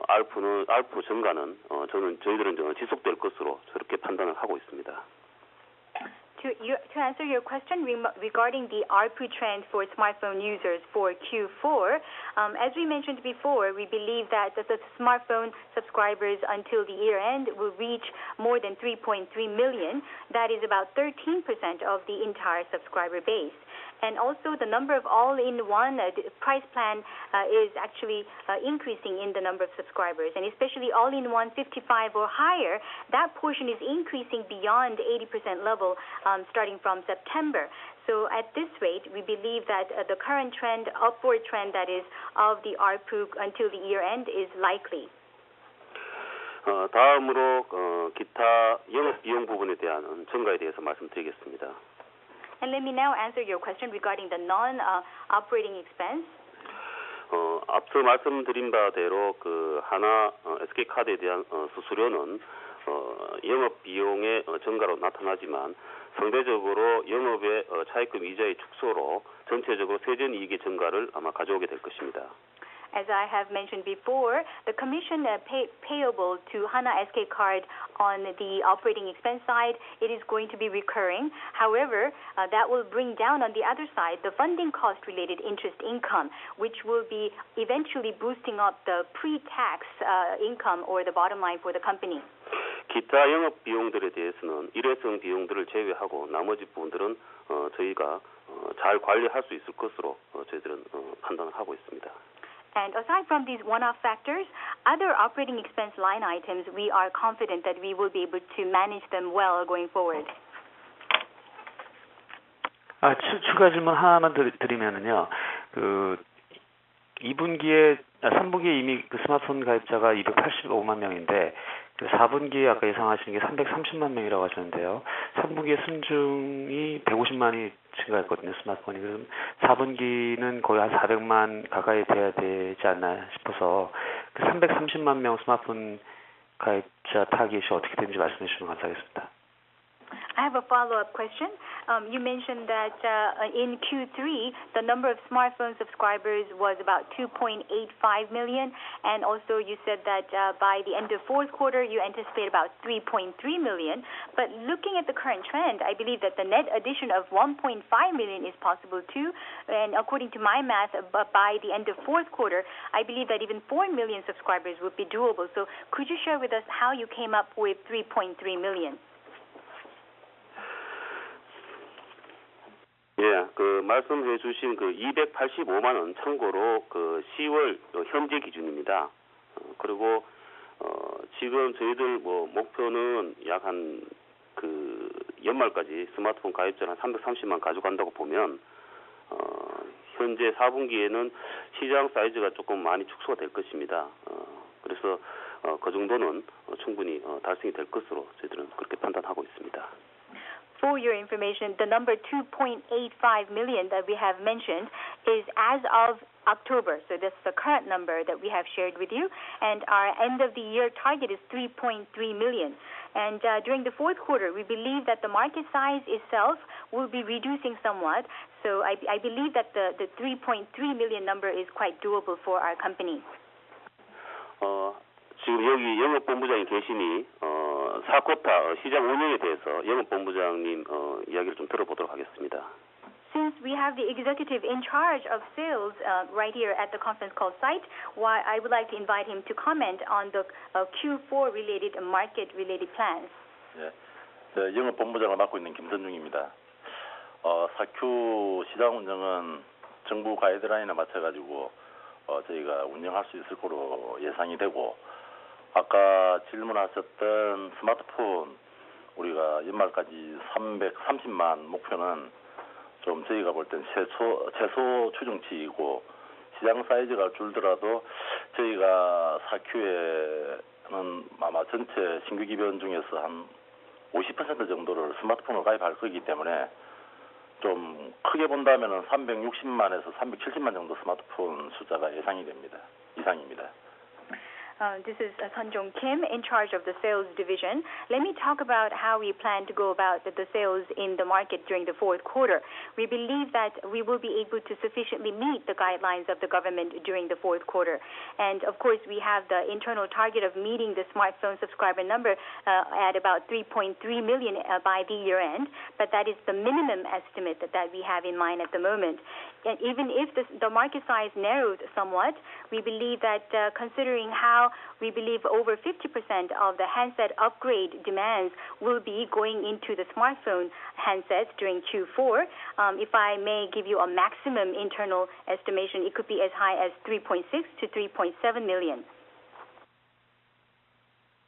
알프 증가는 저희들은 지속될 것으로 저렇게 판단을 하고 있습니다.
To answer your question regarding the ARPU trend for smartphone users for Q4, as we mentioned before, we believe that the smartphone subscribers until the year end will reach more than 3.3 million. That is about 13% of the entire subscriber base. And also the number of all-in-one price plan is actually increasing in the number of subscribers, and especially all-in-one 55 or higher, that portion is increasing beyond 80% level starting from September. So at this rate, we believe that the current trend, upward trend that is of the ARPU until the year end is likely.
다음으로 기타 영업 비용 부분에 대한 증가에 대해서 말씀드리겠습니다.
And let me now answer your question regarding the non-operating expense.
앞서 말씀드린 바대로 그 하나 SK카드에 대한 수수료는 영업 비용의 증가로 나타나지만 상대적으로 영업의 차입금 이자의 축소로 전체적으로 세전 이익의 증가를 아마 가져오게 될 것입니다.
As I have mentioned before, the commission payable to Hana SK Card on the operating expense side, it is going to be recurring. However, that will bring down on the other side the funding cost related interest income, which will be eventually boosting up the pre-tax income or the bottom line for the company.
기타 영업 비용들에 대해서는 일회성 비용들을 제외하고 나머지 부분들은 저희가 잘 관리할 수 있을 것으로 저희들은 판단을 하고 있습니다.
And aside from these one-off factors, other operating expense line items, we are confident that we will be able to manage them well going forward.
추가 질문 하나만 드리면은요. 그 3분기에 이미 그 스마트폰 가입자가 285만 명인데 그 4분기에 아까 예상하시는 게 330만 명이라고 하셨는데요. 3분기에 순증이 150만이 증가했거든요, 스마트폰이. 그럼 4분기는 거의 한 400만 가까이 돼야 되지 않나 싶어서 그 330만 명 스마트폰 가입자 타깃이 어떻게 되는지 말씀해 주시면 감사하겠습니다.
I have a follow-up question. You mentioned that in Q3, the number of smartphone subscribers was about 2.85 million, and also you said that by the end of fourth quarter, you anticipate about 3.3 million. But looking at the current trend, I believe that the net addition of 1.5 million is possible too. And according to my math, by the end of fourth quarter, I believe that even 4 million subscribers would be doable. So could you share with us how you came up with 3.3 million?
예, 그 말씀해 주신 그 285만 원 참고로 그 10월 현재 기준입니다. 그리고 지금 저희들 목표는 약 한 그 연말까지 스마트폰 가입자를 한 330만 가져간다고 보면 현재 4분기에는 시장 사이즈가 조금 많이 축소가 될 것입니다. 그래서 그 정도는 충분히 달성이 될 것으로 저희들은 그렇게 판단하고 있습니다.
For your information, the number 2.85 million that we have mentioned is as of October. So that's the current number that we have shared with you. And our end of the year target is 3.3 million. And during the fourth quarter, we believe that the market size itself will be reducing somewhat. So I believe that the 3.3 million number is quite doable for our company.
지금 여기 영업본부장이 계시니 4쿼터 시장 운영에 대해서 영업본부장님 이야기를 좀 들어보도록 하겠습니다.
Since we have the executive in charge of sales right here at the conference call site, I would like to invite him to comment on the Q4 related market related plans.
네, 영업본부장을 맡고 있는 김선중입니다. 4Q 시장 운영은 정부 가이드라인에 맞춰가지고 저희가 운영할 수 있을 거로 예상이 되고, 아까 질문하셨던 스마트폰 우리가 연말까지 330만 목표는 좀 저희가 볼 땐 최소 추정치이고, 시장 사이즈가 줄더라도 저희가 4Q에는 아마 전체 신규 기변 중에서 한 50% 정도를 스마트폰으로 가입할 거기 때문에 좀 크게 본다면은 360만에서 370만 정도 스마트폰 숫자가 이상입니다.
This is Sun Jong Kim in charge of the sales division. Let me talk about how we plan to go about the sales in the market during the fourth quarter. We believe that we will be able to sufficiently meet the guidelines of the government during the fourth quarter. And of course, we have the internal target of meeting the smartphone subscriber number at about 3.3 million by the year end, but that is the minimum estimate that we have in mind at the moment. And even if the market size narrowed somewhat, we believe that considering how we believe over 50% of the handset upgrade demands will be going into the smartphone handsets during Q4. If I may give you a maximum internal estimation, it could be as high as 3.6 to 3.7 million.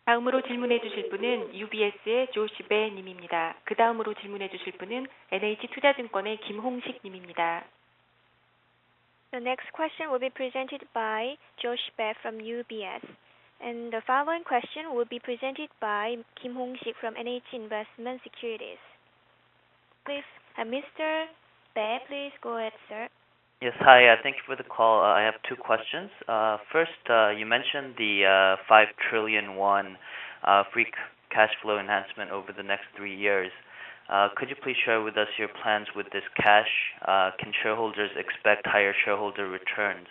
다음으로 질문해 주실 분은 UBS의 조시베 님입니다. 그 다음으로 질문해 주실 분은 NH투자증권의 김홍식 님입니다.
The next question will be presented by Josh Bae from UBS. And the following question will be presented by Kim Hong-sik from NH Investment Securities. Please, Mr. Bae, please go ahead, sir.
Yes, hi. Thank you for the call. I have two questions. First, you mentioned the 5 trillion won free cash flow enhancement over the next 3 years. Could you please share with us your plans with this cash? Can shareholders expect higher shareholder returns?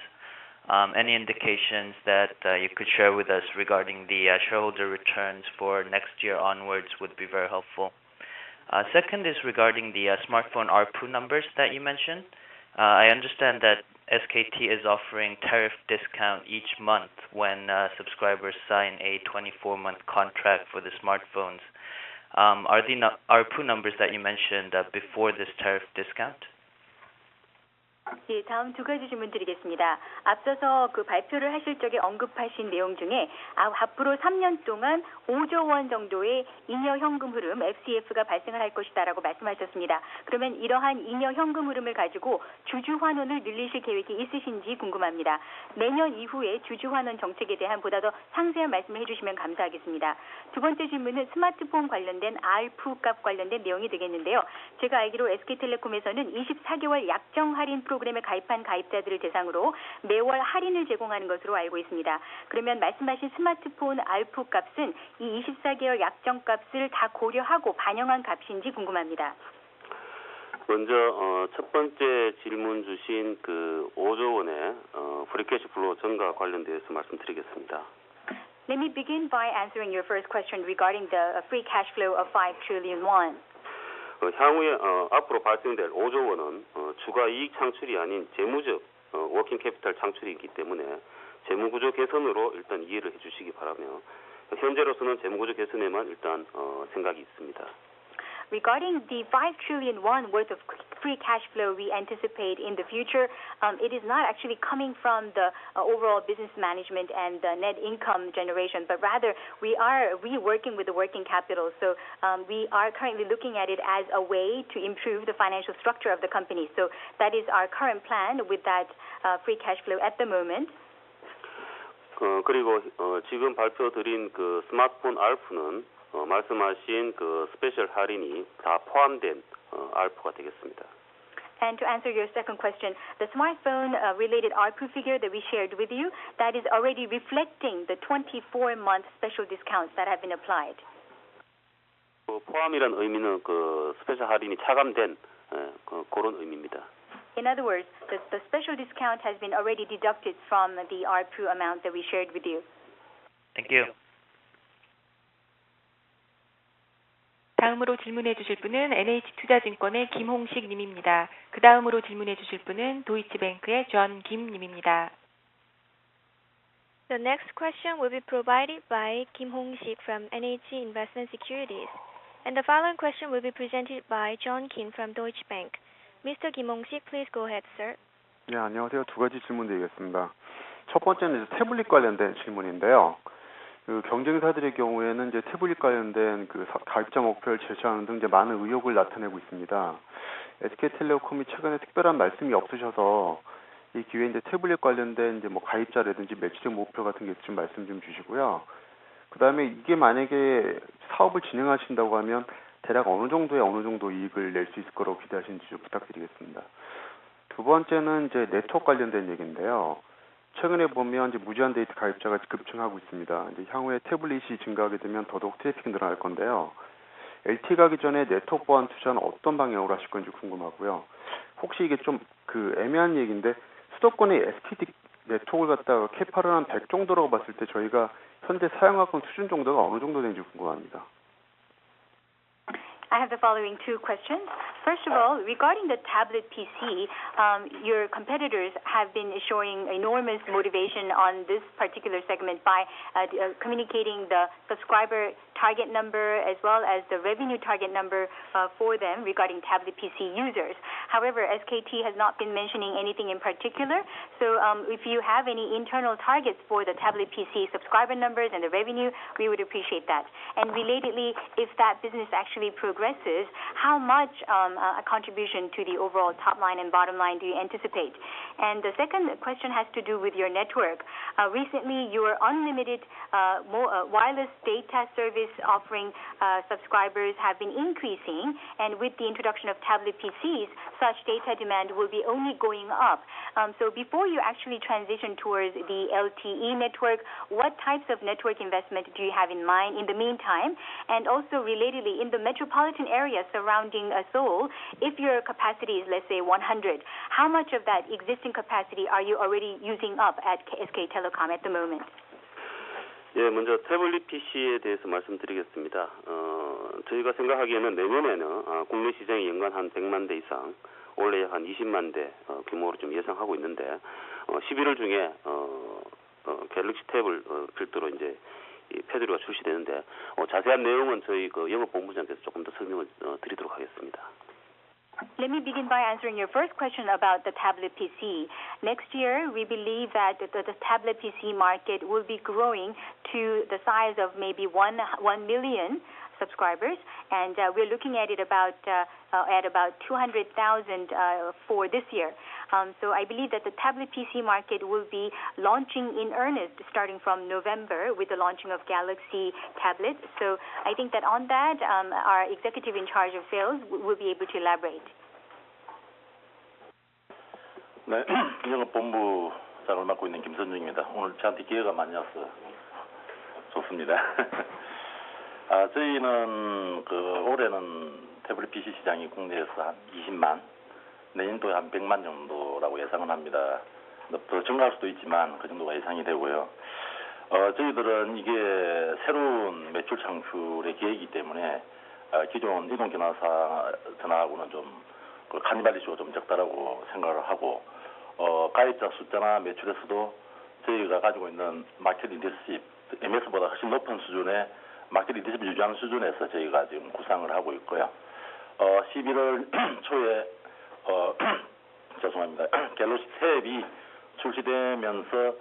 Any indications that you could share with us regarding the shareholder returns for next year onwards would be very helpful. Second is regarding the smartphone ARPU numbers that you mentioned. I understand that SKT is offering tariff discount each month when subscribers sign a 24-month contract for the smartphones. Are the ARPU numbers that you mentioned before this tariff discount?
예, 다음 두 가지 질문 드리겠습니다. 앞서서 그 발표를 하실 적에 언급하신 내용 중에 앞으로 3년 동안 5조 원 정도의 잉여 현금 흐름 FCF가 발생을 할 것이다라고 말씀하셨습니다. 그러면 이러한 잉여 현금 흐름을 가지고 주주 환원을 늘리실 계획이 있으신지 궁금합니다. 내년 이후에 주주 환원 정책에 대한 보다 더 상세한 말씀을 해주시면 감사하겠습니다. 두 번째 질문은 스마트폰 관련된 ARPU 값 관련된 내용이 되겠는데요. 제가 알기로 SK텔레콤에서는 24개월 약정 할인 프로그램에 가입한 가입자들을 대상으로 매월 할인을 제공하는 것으로 알고 있습니다. 그러면 말씀하신 스마트폰 ARPU 값은 이 24개월 약정 값을 다 고려하고 반영한 값인지 궁금합니다.
먼저 첫 번째 질문 주신 그 5조 원의 프리캐시 플로우 증가 관련돼서 말씀드리겠습니다.
Let me begin by answering your first question regarding the free cash flow of 5 trillion won.
향후에 앞으로 발생될 5조 원은 추가 이익 창출이 아닌 재무적 워킹 캐피탈 창출이기 때문에 재무구조 개선으로 일단 이해를 해주시기 바라며 현재로서는 재무구조 개선에만 일단 생각이 있습니다.
Regarding the 5 trillion won worth of free cash flow we anticipate in the future, it is not actually coming from the overall business management and the net income generation, but rather we are reworking with the working capital. So we are currently looking at it as a way to improve the financial structure of the company. So that is our current plan with that free cash flow at the moment.
그리고 지금 발표드린 그 스마트폰 ARPU는 말씀하신 그 스페셜 할인이 다 포함된 ARPU가 되겠습니다.
And to answer your second question, the smartphone related ARPU figure that we shared with you, that is already reflecting the 24-month special discounts that have been applied.
포함이란 의미는 그 스페셜 할인이 차감된 그런 의미입니다.
In other words, the special discount has been already deducted from the ARPU amount that we shared with you.
Thank you.
다음으로 질문해 주실 분은 NH투자증권의 김홍식 님입니다. 그 다음으로 질문해 주실 분은 도이치뱅크의 존 김 님입니다.
The next question will be provided by Kim Hong-sik from NH Investment Securities. And the following question will be presented by John Kim from Deutsche Bank. Mr. Kim Hong-sik, please go ahead, sir.
네, 안녕하세요. 두 가지 질문 드리겠습니다. 첫 번째는 이제 태블릿 관련된 질문인데요. 그 경쟁사들의 경우에는 이제 태블릿 관련된 그 가입자 목표를 제시하는 등 이제 많은 의혹을 나타내고 있습니다. SK텔레콤이 최근에 특별한 말씀이 없으셔서 이 기회에 이제 태블릿 관련된 이제 뭐 가입자라든지 매출액 목표 같은 게 좀 말씀 좀 주시고요. 그다음에 이게 만약에 사업을 진행하신다고 하면 대략 어느 정도 이익을 낼 수 있을 거라고 기대하시는지 좀 부탁드리겠습니다. 두 번째는 이제 네트워크 관련된 얘기인데요. 최근에 보면 이제 무제한 데이터 가입자가 급증하고 있습니다. 이제 향후에 태블릿이 증가하게 되면 더더욱 트래픽이 늘어날 건데요. LTE 가기 전에 네트워크 보안 투자는 어떤 방향으로 하실 건지 궁금하고요. 혹시 이게 좀 그 애매한 얘기인데 수도권의 SKT 네트워크를 갖다가 캐파를 한 100 정도라고 봤을 때 저희가 현재 사용하고 수준 정도가 어느 정도 되는지 궁금합니다.
I have the following two questions. First of all, regarding the tablet PC, your competitors have been showing enormous motivation on this particular segment by communicating the subscriber target number as well as the revenue target number for them regarding tablet PC users. However, SKT has not been mentioning anything in particular. So if you have any internal targets for the tablet PC subscriber numbers and the revenue, we would appreciate that. And relatedly, if that business actually progresses, how much a contribution to the overall top line and bottom line do you anticipate? And the second question has to do with your network. Recently, your unlimited wireless data service offering subscribers have been increasing, and with the introduction of tablet PCs, such data demand will be only going up. So before you actually transition towards the LTE network, what types of network investment do you have in mind in the meantime? And also relatedly, in the metropolitan area surrounding Seoul, if your capacity is, let's say, 100, how much of that existing capacity are you already using up at SK Telecom at the moment?
예, 먼저 태블릿 PC에 대해서 말씀드리겠습니다. 저희가 생각하기에는 내년에는 국내 시장이 연간 한 100만 대 이상, 올해 한 20만 대 규모로 좀 예상하고 있는데 11월 중에 갤럭시 탭을 필두로 이제 이 패드류가 출시되는데 자세한 내용은 저희 그 영업본부장께서 조금 더 설명을 드리도록 하겠습니다.
Let me begin by answering your first question about the tablet PC. Next year, we believe that the tablet PC market will be growing to the size of maybe 1 million subscribers, and we're looking at it about 200,000 for this year. So I believe that the tablet PC market will be launching in earnest starting from November with the launching of Galaxy tablets. So I think that on that, our executive in charge of sales will be able to elaborate.
네, 영업본부장을 맡고 있는 김선중입니다. 오늘 저한테 기회가 많이 와서 좋습니다. 저희는 올해는 태블릿 PC 시장이 국내에서 한 20만, 내년도에 한 100만 정도라고 예상을 합니다. 더 증가할 수도 있지만 그 정도가 예상이 되고요. 저희들은 이게 새로운 매출 창출의 기회이기 때문에 기존 이동전화하고는 좀 카니발리티가 좀 적다라고 생각을 하고 가입자 숫자나 매출에서도 저희가 가지고 있는 마켓 리더십, MS보다 훨씬 높은 수준의 마켓 리더십을 유지하는 수준에서 저희가 지금 구상을 하고 있고요. 11월 초에 죄송합니다. 갤럭시 탭이 출시되면서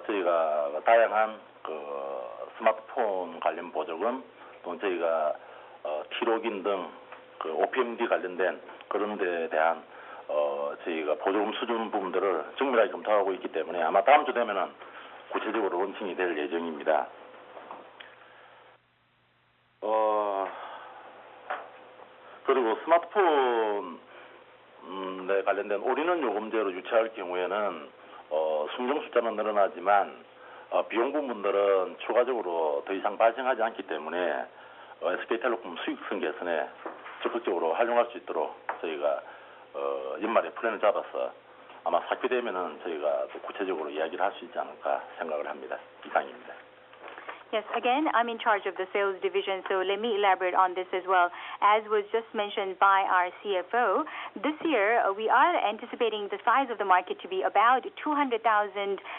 저희가 다양한 스마트폰 관련 보조금, 또 저희가 키로긴 등 OPMD 관련된 그런 데에 대한 저희가 보조금 수준 부분들을 정밀하게 검토하고 있기 때문에 아마 다음 주 되면은 구체적으로 론칭이 될 예정입니다. 그리고 스마트폰에 관련된 올인원 요금제로 유치할 경우에는 순정 숫자는 늘어나지만 비용 부분들은 추가적으로 더 이상 발생하지 않기 때문에 SK텔레콤 수익성 개선에 적극적으로 활용할 수 있도록 저희가 연말에 플랜을 잡아서 아마 삭제되면은 저희가 또 구체적으로 이야기를 할 수 있지 않을까 생각을 합니다. 이상입니다.
Yes, again, I'm in charge of the sales division, so let me elaborate on this as well. As was just mentioned by our CFO, this year we are anticipating the size of the market to be about 200,000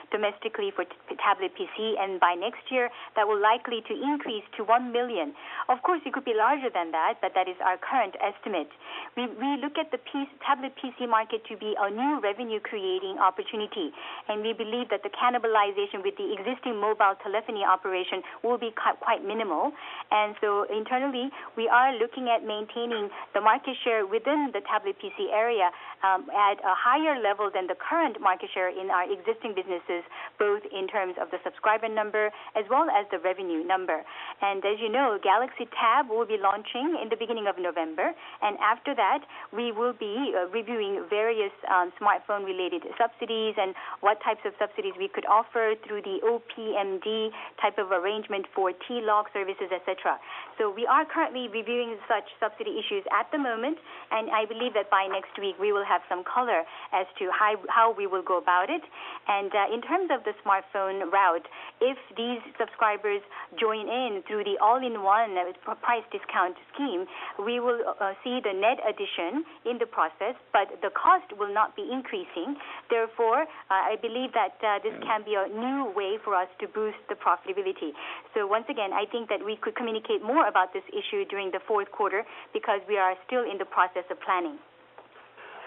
domestically for tablet PC, and by next year that will likely to increase to 1 million. Of course, it could be larger than that, but that is our current estimate. We look at the tablet PC market to be a new revenue-creating opportunity, and we believe that the cannibalization with the existing mobile telephony operation will be quite minimal. And so internally, we are looking at maintaining the market share within the tablet PC area at a higher level than the current market share in our existing businesses, both in terms of the subscriber number as well as the revenue number. And as you know, Galaxy Tab will be launching in the beginning of November, and after that, we will be reviewing various smartphone-related subsidies and what types of subsidies we could offer through the OPMD type of arrangement for T-Log services, etc. So we are currently reviewing such subsidy issues at the moment, and I believe that by next week we will have some color as to how we will go about it. And in terms of the smartphone route, if these subscribers join in through the all-in-one price discount scheme, we will see the net addition in the process, but the cost will not be increasing. Therefore, I believe that this can be a new way for us to boost the profitability. So once again, I think that we could communicate more about this issue during the fourth quarter because we are still in the process of planning.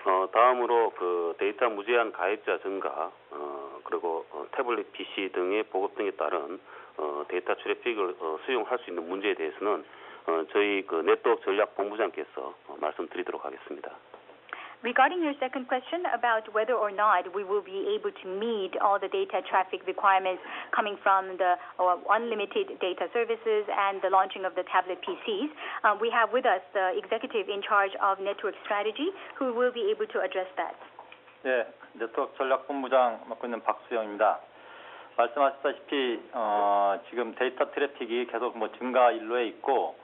다음으로 그 데이터 무제한 가입자 증가, 그리고 태블릿 PC 등의 보급 등에 따른 데이터 트래픽을 수용할 수 있는 문제에 대해서는 저희 그 네트워크 전략 본부장께서 말씀드리도록 하겠습니다.
Regarding your second question about whether or not we will be able to meet all the data traffic requirements coming from the unlimited data services and the launching of the tablet PCs, we have with us the executive in charge of network strategy who will be able to address that.
네, 네트워크 전략 본부장 맡고 있는 박수영입니다. 말씀하셨다시피 지금 데이터 트래픽이 계속 증가 일로에 있고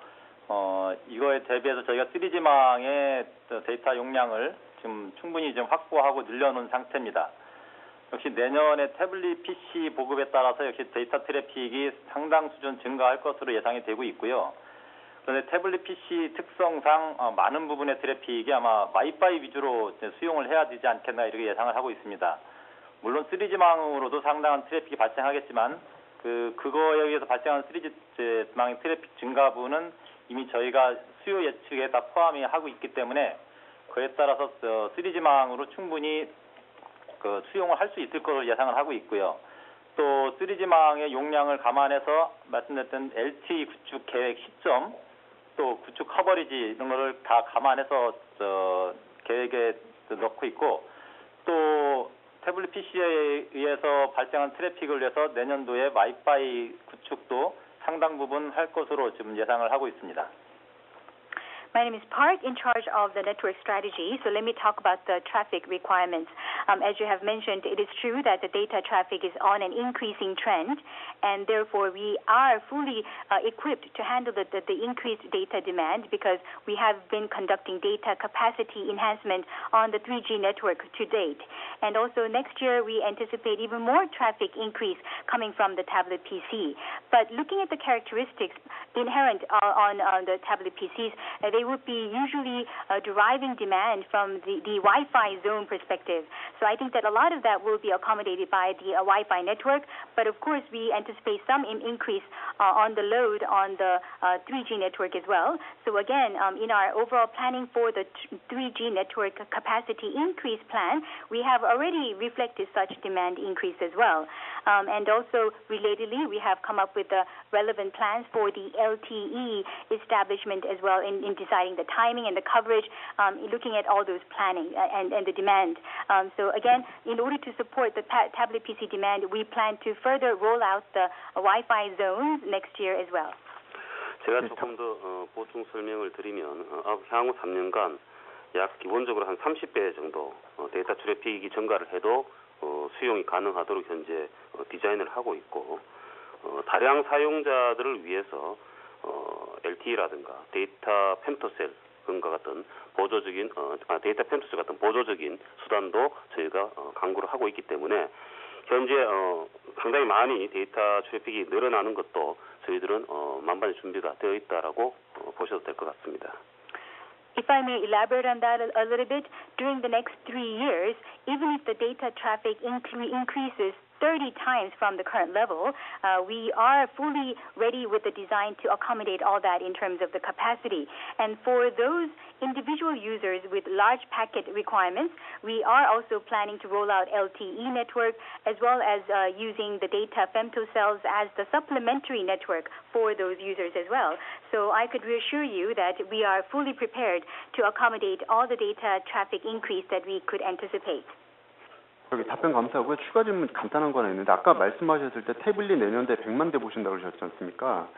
이거에 대비해서 저희가 3G망의 데이터 용량을 지금 충분히 좀 확보하고 늘려놓은 상태입니다. 역시 내년에 태블릿 PC 보급에 따라서 역시 데이터 트래픽이 상당 수준 증가할 것으로 예상이 되고 있고요. 그런데 태블릿 PC 특성상 많은 부분의 트래픽이 아마 와이파이 위주로 수용을 해야 되지 않겠나 이렇게 예상을 하고 있습니다. 물론 3G망으로도 상당한 트래픽이 발생하겠지만 그거에 의해서 발생하는 3G망의 트래픽 증가분은 이미 저희가 수요 예측에 다 포함이 하고 있기 때문에 그에 따라서 3G망으로 충분히 수용을 할 수 있을 것으로 예상을 하고 있고요. 또 3G망의 용량을 감안해서 말씀드렸던 LTE 구축 계획 시점, 또 구축 커버리지 이런 거를 다 감안해서 계획에 넣고 있고, 또 태블릿 PC에 의해서 발생한 트래픽을 위해서 내년도에 와이파이 구축도 상당 부분 할 것으로 지금 예상을 하고 있습니다.
My name is Park, in charge of the network strategy. So let me talk about the traffic requirements. As you have mentioned, it is true that the data traffic is on an increasing trend, and therefore we are fully equipped to handle the increased data demand because we have been conducting data capacity enhancement on the 3G network to date. And also next year we anticipate even more traffic increase coming from the tablet PC. But looking at the characteristics inherent on the tablet PCs, they would be usually deriving demand from the Wi-Fi zone perspective. So I think that a lot of that will be accommodated by the Wi-Fi network, but of course we anticipate some increase on the load on the 3G network as well. So again, in our overall planning for the 3G network capacity increase plan, we have already reflected such demand increase as well. And also relatedly, we have come up with the relevant plans for the LTE establishment as well in deciding the timing and the coverage, looking at all those planning and the demand. So again, in order to support the tablet PC demand, we plan to further roll out the Wi-Fi zones next year as well.
제가 조금 더 보충 설명을 드리면 향후 3년간 약 기본적으로 한 30배 정도 데이터 트래픽이 증가를 해도 수용이 가능하도록 현재 디자인을 하고 있고, 다량 사용자들을 위해서 LTE라든가 데이터 펜터셀 등과 같은 보조적인 데이터 펜터셀 같은 보조적인 수단도 저희가 강구를 하고 있기 때문에 현재 상당히 많이 데이터 트래픽이 늘어나는 것도 저희들은 만반의 준비가 되어 있다라고 보셔도 될 것 같습니다.
If I may elaborate on that a little bit, during the next 3 years, even even if the data traffic increases 30 times from the current level, we are fully ready with the design to accommodate all that in terms of the capacity. And for those individual users with large packet requirements, we are also planning to roll out LTE network as well as using the data femtocells as the supplementary network for those users as well. So I could reassure you that we are fully prepared to accommodate all the data traffic increase that we could anticipate.
여기 답변 감사하고요. 추가 질문 간단한 거 하나 있는데 아까 말씀하셨을 때 태블릿 내년도에 100만 대 보신다고 그러셨지 않습니까?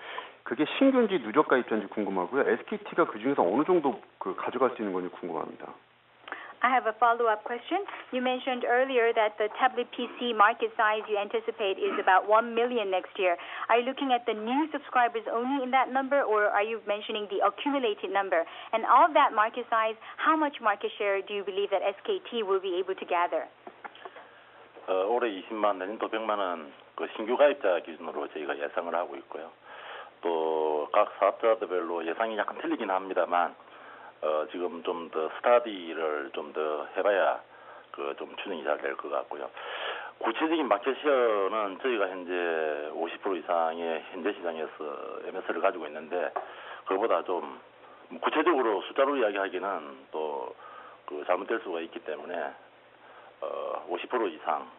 그게 신규인지 누적 가입자인지 궁금하고요. SKT가 그중에서 어느 정도 가져갈 수 있는 건지 궁금합니다.
I have a follow-up question. You mentioned earlier that the tablet PC market size you anticipate is about 1 million next year. Are you looking at the new subscribers only in that number, or are you mentioning the accumulated number? And of that market size, how much market share do you believe that SKT will be able to gather?
올해 20만, 내년도 100만은 그 신규 가입자 기준으로 저희가 예상을 하고 있고요. 또 각 사업자들별로 예상이 약간 틀리긴 합니다만 지금 좀 더 스터디를 좀 더 해봐야 좀 추정이 잘 될 것 같고요. 구체적인 마켓시어는 저희가 현재 50% 이상의 현재 시장에서 MS를 가지고 있는데 그보다 좀 구체적으로 숫자로 이야기하기는 또 잘못될 수가 있기 때문에 50% 이상,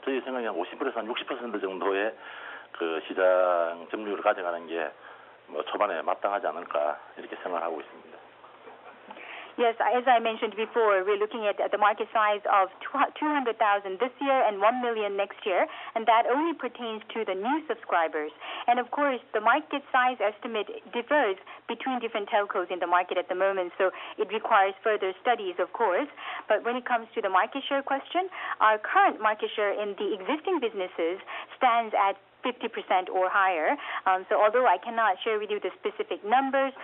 저희 생각에 한 50%에서 한 60% 정도의 시장 점유율을 가져가는 게 초반에 마땅하지 않을까 이렇게 생각하고 있습니다.
Yes, as I mentioned before, we're looking at the market size of 200,000 this year and 1 million next year, and that only pertains to the new subscribers. And of course, the market size estimate differs between different telcos in the market at the moment, so it requires further studies, of course. But when it comes to the market share question, our current market share in the existing businesses stands at 50% or higher. So although I cannot share with you the specific numbers,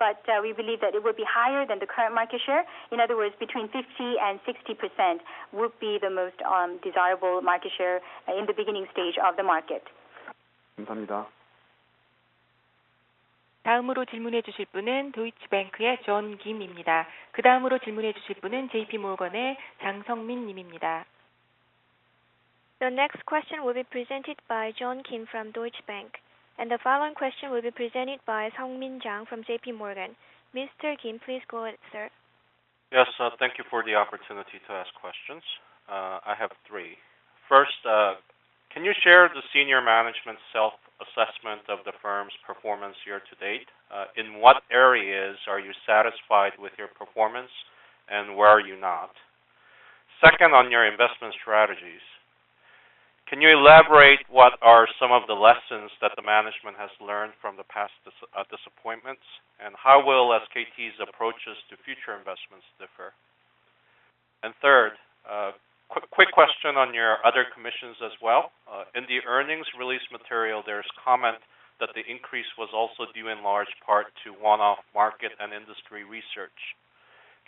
but we believe that it will be higher than the current market share. In other words, between 50 and 60% would be the most desirable market share in the beginning stage of the market.
감사합니다.
다음으로 질문해 주실 분은 도이치뱅크의 존 김입니다. 그 다음으로 질문해 주실 분은 JP모건의 장성민 님입니다.
The next question will be presented by John Kim from Deutsche Bank, and the following question will be presented by Sung-min Jang from JP Morgan. Mr. Kim, please go ahead, sir.
Yes, thank you for the opportunity to ask questions. I have three. First, can you share the senior management self-assessment of the firm's performance year to date? In what areas are you satisfied with your performance, and where are you not? Second, on your investment strategies, can you elaborate what are some of the lessons that the management has learned from the past disappointments, and how will SKT's approaches to future investments differ? And third, quick question on your other commissions as well. In the earnings release material, there's comment that the increase was also due in large part to one-off market and industry research.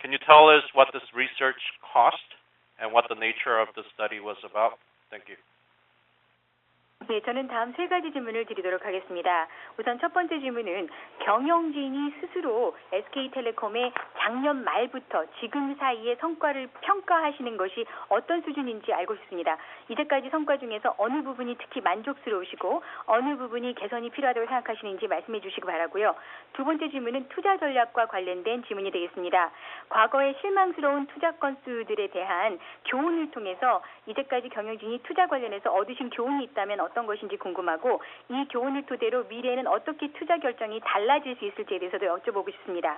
Can you tell us what this research cost and what the nature of the study was about? Thank you.
네, 저는 다음 세 가지 질문을 드리도록 하겠습니다. 우선 첫 번째 질문은 경영진이 스스로 SK텔레콤의 작년 말부터 지금 사이의 성과를 평가하시는 것이 어떤 수준인지 알고 싶습니다. 이제까지 성과 중에서 어느 부분이 특히 만족스러우시고 어느 부분이 개선이 필요하다고 생각하시는지 말씀해 주시기 바라고요. 두 번째 질문은 투자 전략과 관련된 질문이 되겠습니다. 과거의 실망스러운 투자 건수들에 대한 교훈을 통해서 이제까지 경영진이 투자 관련해서 얻으신 교훈이 있다면 어떤 것인지 궁금하고, 이 교훈을 토대로 미래에는 어떻게 투자 결정이 달라질 수 있을지에 대해서도 여쭤보고 싶습니다.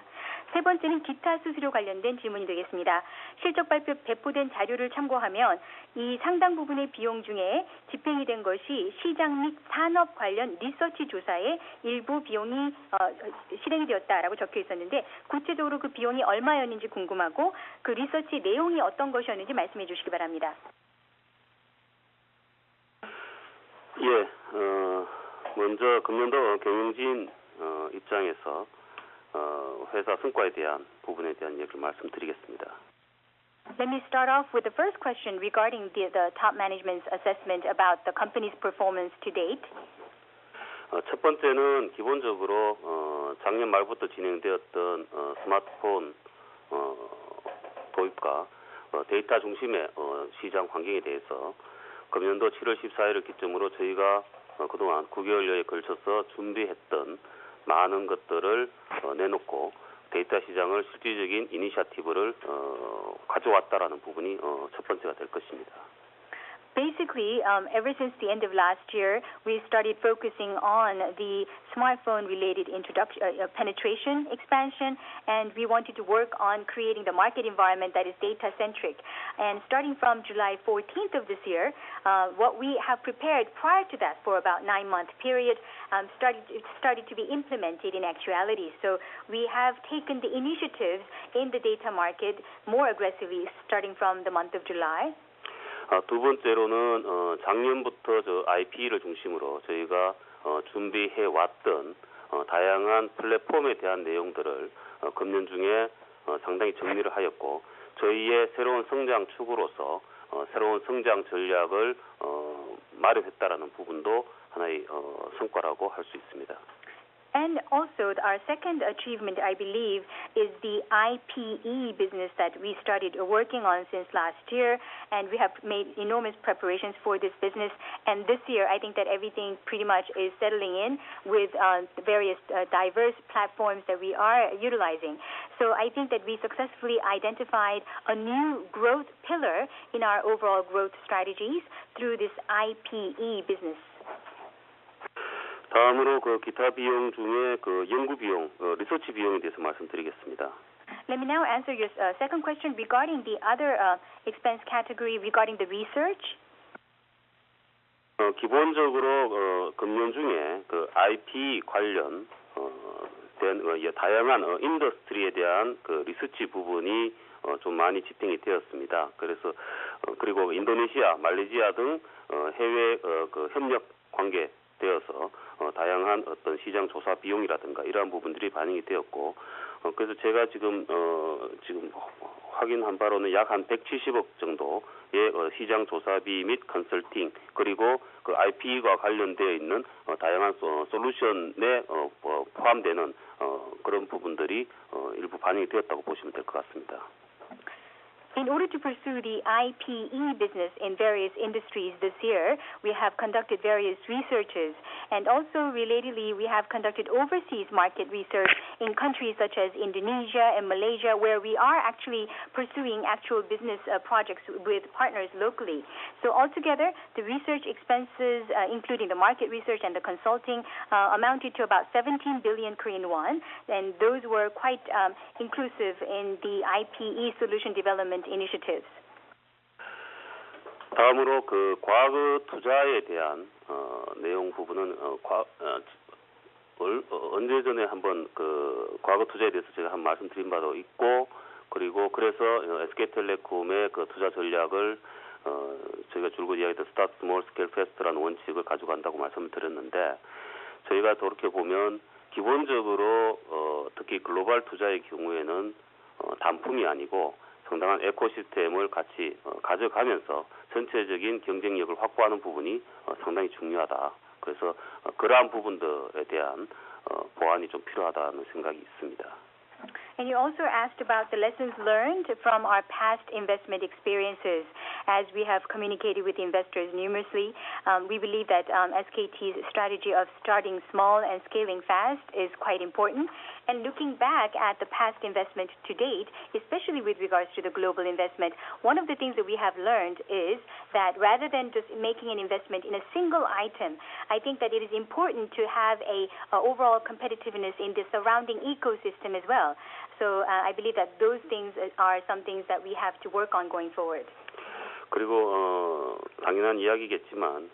세 번째는 기타 수수료 관련된 질문이 되겠습니다. 실적 발표 배포된 자료를 참고하면 이 상당 부분의 비용 중에 집행이 된 것이 시장 및 산업 관련 리서치 조사에 일부 비용이 실행이 되었다라고 적혀 있었는데, 구체적으로 그 비용이 얼마였는지 궁금하고 그 리서치 내용이 어떤 것이었는지 말씀해 주시기 바랍니다.
예, 먼저 금년도 경영진 입장에서 회사 성과에 대한 부분에 대한 얘기를 말씀드리겠습니다.
Let me start off with the first question regarding the top management's assessment about the company's performance to date.
첫 번째는 기본적으로 작년 말부터 진행되었던 스마트폰 도입과 데이터 중심의 시장 환경에 대해서 금년도 7월 14일을 기점으로 저희가 그동안 9개월여에 걸쳐서 준비했던 많은 것들을 내놓고 데이터 시장을 실질적인 이니셔티브를 가져왔다라는 부분이 첫 번째가 될 것입니다.
Basically, ever since the end of last year, we started focusing on the smartphone-related penetration expansion, and we wanted to work on creating the market environment that is data-centric. And starting from July 14th of this year, what we have prepared prior to that for about 9-month period started to be implemented in actuality. So we have taken the initiatives in the data market more aggressively starting from the month of July.
두 번째로는 작년부터 IP를 중심으로 저희가 준비해 왔던 다양한 플랫폼에 대한 내용들을 금년 중에 상당히 정리를 하였고 저희의 새로운 성장 축으로서 새로운 성장 전략을 마련했다라는 부분도 하나의 성과라고 할 수 있습니다.
And also, our second achievement, I believe, is the IPE business that we started working on since last year, and we have made enormous preparations for this business. And this year, I think that everything pretty much is settling in with the various diverse platforms that we are utilizing. So I think that we successfully identified a new growth pillar in our overall growth strategies through this IPE business.
다음으로 기타 비용 중에 연구 비용, 리서치 비용에 대해서 말씀드리겠습니다.
Let me now answer your second question regarding the other expense category regarding the research.
기본적으로 금년 중에 IP 관련 된 다양한 인더스트리에 대한 리서치 부분이 좀 많이 집행이 되었습니다. 그래서 그리고 인도네시아, 말레이시아 등 해외 협력 관계 되어서 다양한 어떤 시장 조사 비용이라든가 이러한 부분들이 반영이 되었고 그래서 제가 지금 확인한 바로는 약 한 170억 정도의 시장 조사비 및 컨설팅 그리고 IP가 관련되어 있는 다양한 솔루션에 포함되는 그런 부분들이 일부 반영이 되었다고 보시면 될 것 같습니다.
In order to pursue the IPE business in various industries this year, we have conducted various researches. And also, relatedly, we have conducted overseas market research in countries such as Indonesia and Malaysia, where we are actually pursuing actual business projects with partners locally. So altogether, the research expenses, including the market research and the consulting, amounted to about 17 billion Korean won. And those were quite inclusive in the IPE solution development initiatives.
다음으로 과거 투자에 대한 내용 부분은 언제 전에 한번 과거 투자에 대해서 제가 한 말씀드린 바도 있고 그리고 그래서 SK텔레콤의 투자 전략을 저희가 줄곧 이야기했던 Start Small, Scale Fast라는 원칙을 가져간다고 말씀을 드렸는데 저희가 돌이켜 보면 기본적으로 특히 글로벌 투자의 경우에는 단품이 아니고 상당한 에코시스템을 같이 가져가면서 전체적인 경쟁력을 확보하는 부분이 상당히 중요하다. 그래서 그러한 부분들에 대한 보완이 좀 필요하다는 생각이 있습니다.
And you also asked about the lessons learned from our past investment experiences. As we have communicated with investors numerously, we believe that SKT's strategy of starting small and scaling fast is quite important. And looking back at the past investment to date, especially with regards to the global investment, one of the things that we have learned is that rather than just making an investment in a single item, I think that it is important to have a overall competitiveness in the surrounding ecosystem as well. So I believe that those things are some things that we have to work on going forward.
그리고 당연한 이야기겠지만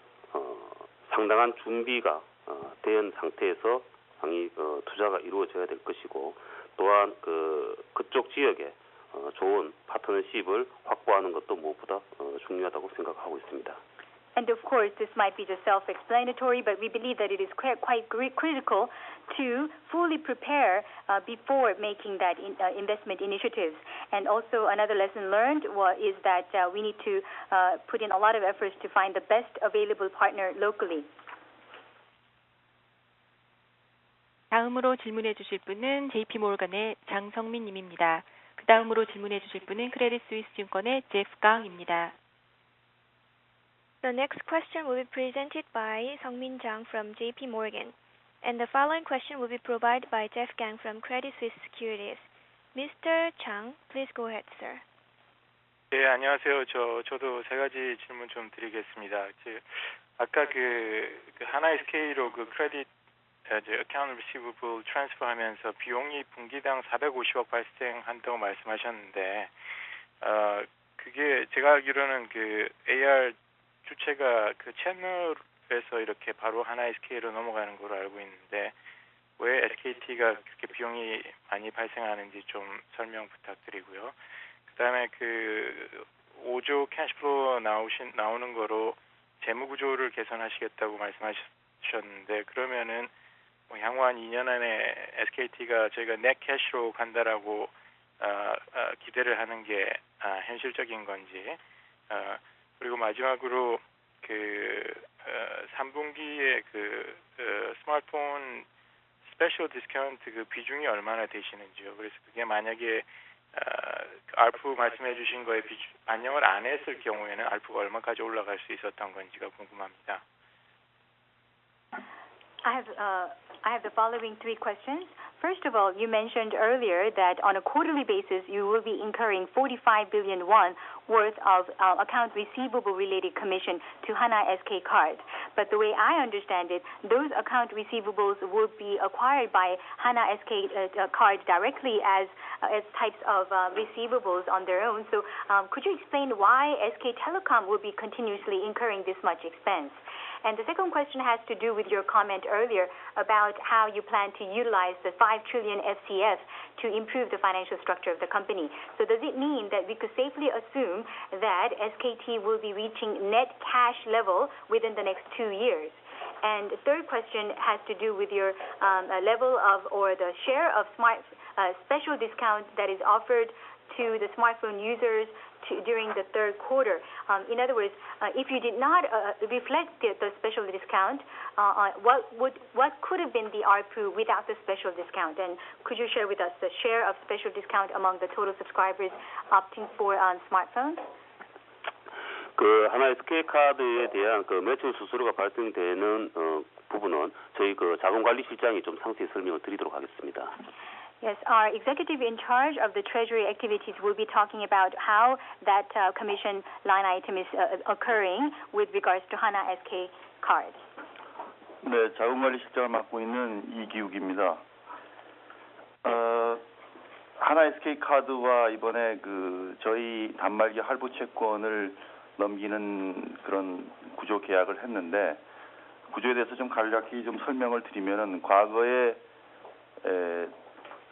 상당한 준비가 된 상태에서 당연히 투자가 이루어져야 될 것이고 또한 그쪽 지역에 좋은 파트너십을 확보하는 것도 무엇보다 중요하다고 생각하고 있습니다.
And of course, this might be just self-explanatory, but we believe that it is quite critical to fully prepare before making that investment initiatives. And also another lesson learned is that we need to put in a lot of efforts to find the best available partner locally.
다음으로 질문해 주실 분은 JP모르간의 장성민 님입니다. 그 다음으로 질문해 주실 분은 크레딧 스위스 증권의 제프 강입니다.
The next question will be presented by Sungmin Jang from JP Morgan. And the following question will be provided by Jeff Gang from Credit Suisse Securities. Mr. Chang, please go ahead, sir.
네, 안녕하세요. 저도 세 가지 질문 좀 드리겠습니다. 아까 하나 SK로 크레딧 account receivable transfer 하면서 비용이 분기당 450억 발생한다고 말씀하셨는데, 그게 제가 알기로는 AR 주체가 채널에서 이렇게 바로 하나 SK로 넘어가는 걸로 알고 있는데, 왜 SKT가 그렇게 비용이 많이 발생하는지 좀 설명 부탁드리고요. 그다음에 5조 캐시플로우 나오는 거로 재무 구조를 개선하시겠다고 말씀하셨는데, 그러면은 향후 한 2년 안에 SKT가 저희가 넷 캐시로 간다라고 기대를 하는 게 현실적인 건지, 그리고 마지막으로 3분기에 스마트폰 스페셜 디스카운트 비중이 얼마나 되시는지요. 그래서 그게 만약에 ARPU 말씀해 주신 거에 반영을 안 했을 경우에는 ARPU가 얼마까지 올라갈 수 있었던 건지가 궁금합니다.
I have the following three questions. First of all, you mentioned earlier that on a quarterly basis, you will be incurring 45 billion won worth of account receivable related commission to Hana SK Card. But the way I understand it, those account receivables will be acquired by Hana SK Card directly as types of receivables on their own. So could you explain why SK Telecom will be continuously incurring this much expense? And the second question has to do with your comment earlier about how you plan to utilize the 5 trillion FCF to improve the financial structure of the company. So does it mean that we could safely assume that SKT will be reaching net cash level within the next 2 years? And the third question has to do with your level of or the share of special discount that is offered to the smartphone users during the third quarter. In other words, if you did not reflect the special discount, what could have been the ARPU without the special discount? And could you share with us the share of special discount among the total subscribers opting for smartphones?
하나 SK 카드에 대한 매출 수수료가 발생되는 부분은 저희 자금관리실장이 좀 상세히 설명을 드리도록 하겠습니다.
Yes, our executive in charge of the treasury activities will be talking about how that commission line item is occurring with regards to Hana SK Card.
네, 자금관리실장을 맡고 있는 이기욱입니다. 하나 SK 카드와 이번에 저희 단말기 할부 채권을 넘기는 그런 구조 계약을 했는데, 구조에 대해서 좀 간략히 좀 설명을 드리면은, 과거에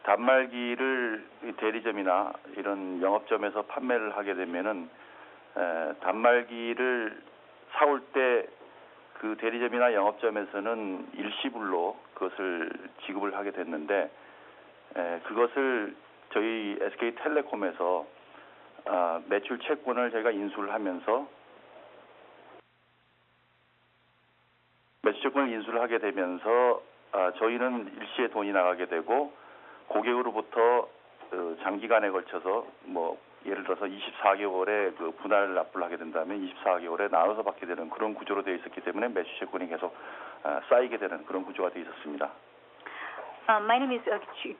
단말기를 대리점이나 이런 영업점에서 판매를 하게 되면은 단말기를 사올 때 그 대리점이나 영업점에서는 일시불로 그것을 지급을 하게 됐는데, 그것을 저희 SK텔레콤에서 매출 채권을 저희가 인수를 하면서 하게 되면서 저희는 일시에 돈이 나가게 되고, 고객으로부터 장기간에 걸쳐서 예를 들어서 24개월에 분할 납부를 하게 된다면 24개월에 나눠서 받게 되는 그런 구조로 되어 있었기 때문에 매출 채권이 계속 쌓이게 되는 그런 구조가 되어 있었습니다.
My name is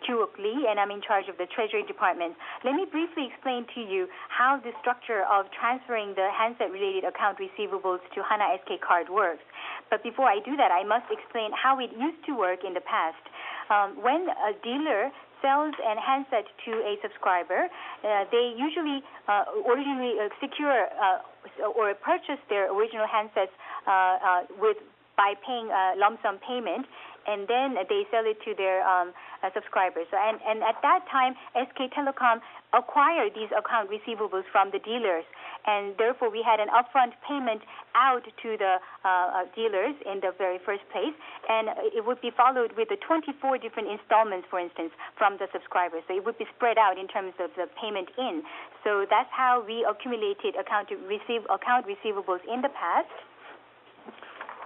Kyuk Lee, and I'm in charge of the Treasury Department. Let me briefly explain to you how the structure of transferring the handset-related account receivables to Hana SK Card works. But before I do that, I must explain how it used to work in the past. When a dealer sells an handset to a subscriber, they usually originally secure or purchase their original handsets by paying a lump sum payment, and then they sell it to their subscribers. And at that time, SK Telecom acquired these account receivables from the dealers, and therefore we had an upfront payment out to the dealers in the very first place, and it would be followed with the 24 different installments, for instance, from the subscribers. So it would be spread out in terms of the payment in. So that's how we accumulated account receivables in the past.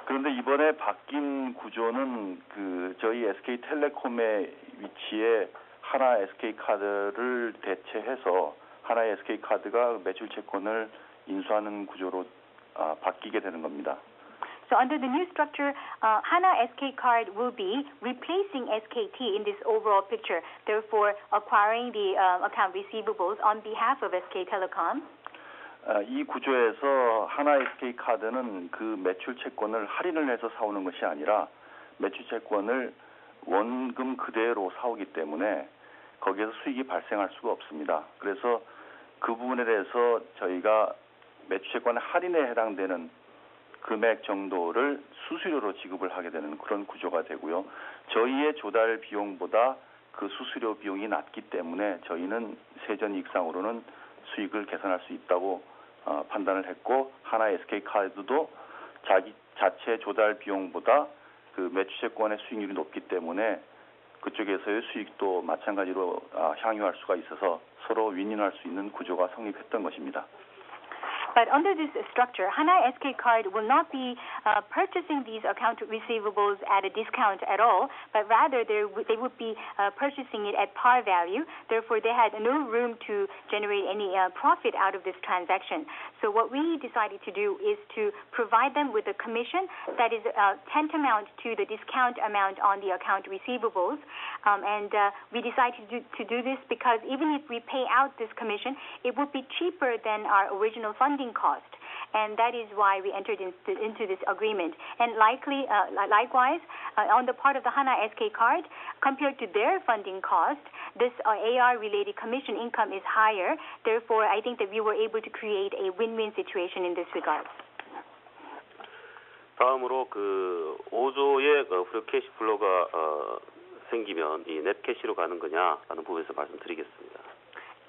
그런데 이번에 바뀐 구조는 저희 SK텔레콤의 위치에 하나 SK카드를 대체해서 하나 SK카드가 매출 채권을 인수하는 구조로 바뀌게 되는 겁니다.
So under the new structure, Hana SK Card will be replacing SKT in this overall picture, therefore acquiring the account receivables on behalf of SK Telecom.
이 구조에서 하나 SK카드는 그 매출 채권을 할인을 해서 사오는 것이 아니라 매출 채권을 원금 그대로 사오기 때문에 거기에서 수익이 발생할 수가 없습니다. 그래서 그 부분에 대해서 저희가 매출 채권의 할인에 해당되는 금액 정도를 수수료로 지급을 하게 되는 그런 구조가 되고요. 저희의 조달 비용보다 그 수수료 비용이 낮기 때문에 저희는 세전이익상으로는 수익을 개선할 수 있다고 판단을 했고, 하나 SK카드도 자체 조달 비용보다 그 매출채권의 수익률이 높기 때문에 그쪽에서의 수익도 마찬가지로 향유할 수가 있어서 서로 윈윈할 수 있는 구조가 성립했던 것입니다.
But under this structure, Hana SK Card will not be purchasing these account receivables at a discount at all, but rather they would be purchasing it at par value. Therefore, they had no room to generate any profit out of this transaction. So what we decided to do is to provide them with a commission that is tantamount to the discount amount on the account receivables. And we decided to do this because even if we pay out this commission, it would be cheaper than our original funding cost, and that is why we entered into this agreement. And likewise, on the part of the Hana SK Card, compared to their funding cost, this AR-related commission income is higher. Therefore, I think that we were able to create a win-win situation in this regard.
다음으로 그 5조의 프리 캐시 플로가 생기면 이 넷 캐시로 가는 거냐라는 부분에서 말씀드리겠습니다.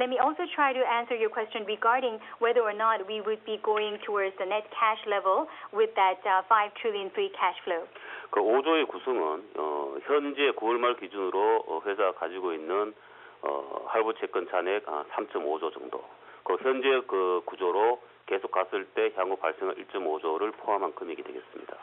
Let me also try to answer your question regarding whether or not we would be going towards the net cash level with that 5 trillion free cash flow.
그 5조의 구성은 현재 9월 말 기준으로 회사가 가지고 있는 할부 채권 잔액 3.5조 정도. 그 현재 그 구조로 계속 갔을 때 향후 발생할 1.5조를 포함한 금액이 되겠습니다.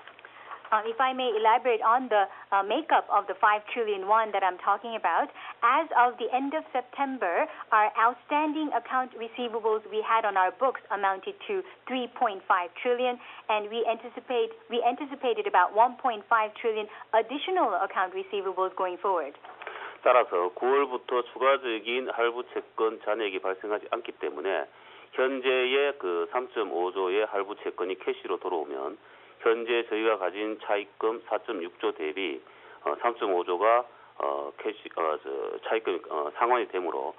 If I may elaborate on the makeup of the 5 trillion won that I'm talking about, as of the end of September, our outstanding account receivables we had on our books amounted to 3.5 trillion, and we anticipated about 1.5 trillion additional account receivables going forward.
따라서 9월부터 추가적인 할부 채권 잔액이 발생하지 않기 때문에 현재의 그 3.5조의 할부 채권이 캐시로 들어오면 현재 저희가 가진 차입금 4.6조 대비 3.5조가 캐시 차입금 상환이 되므로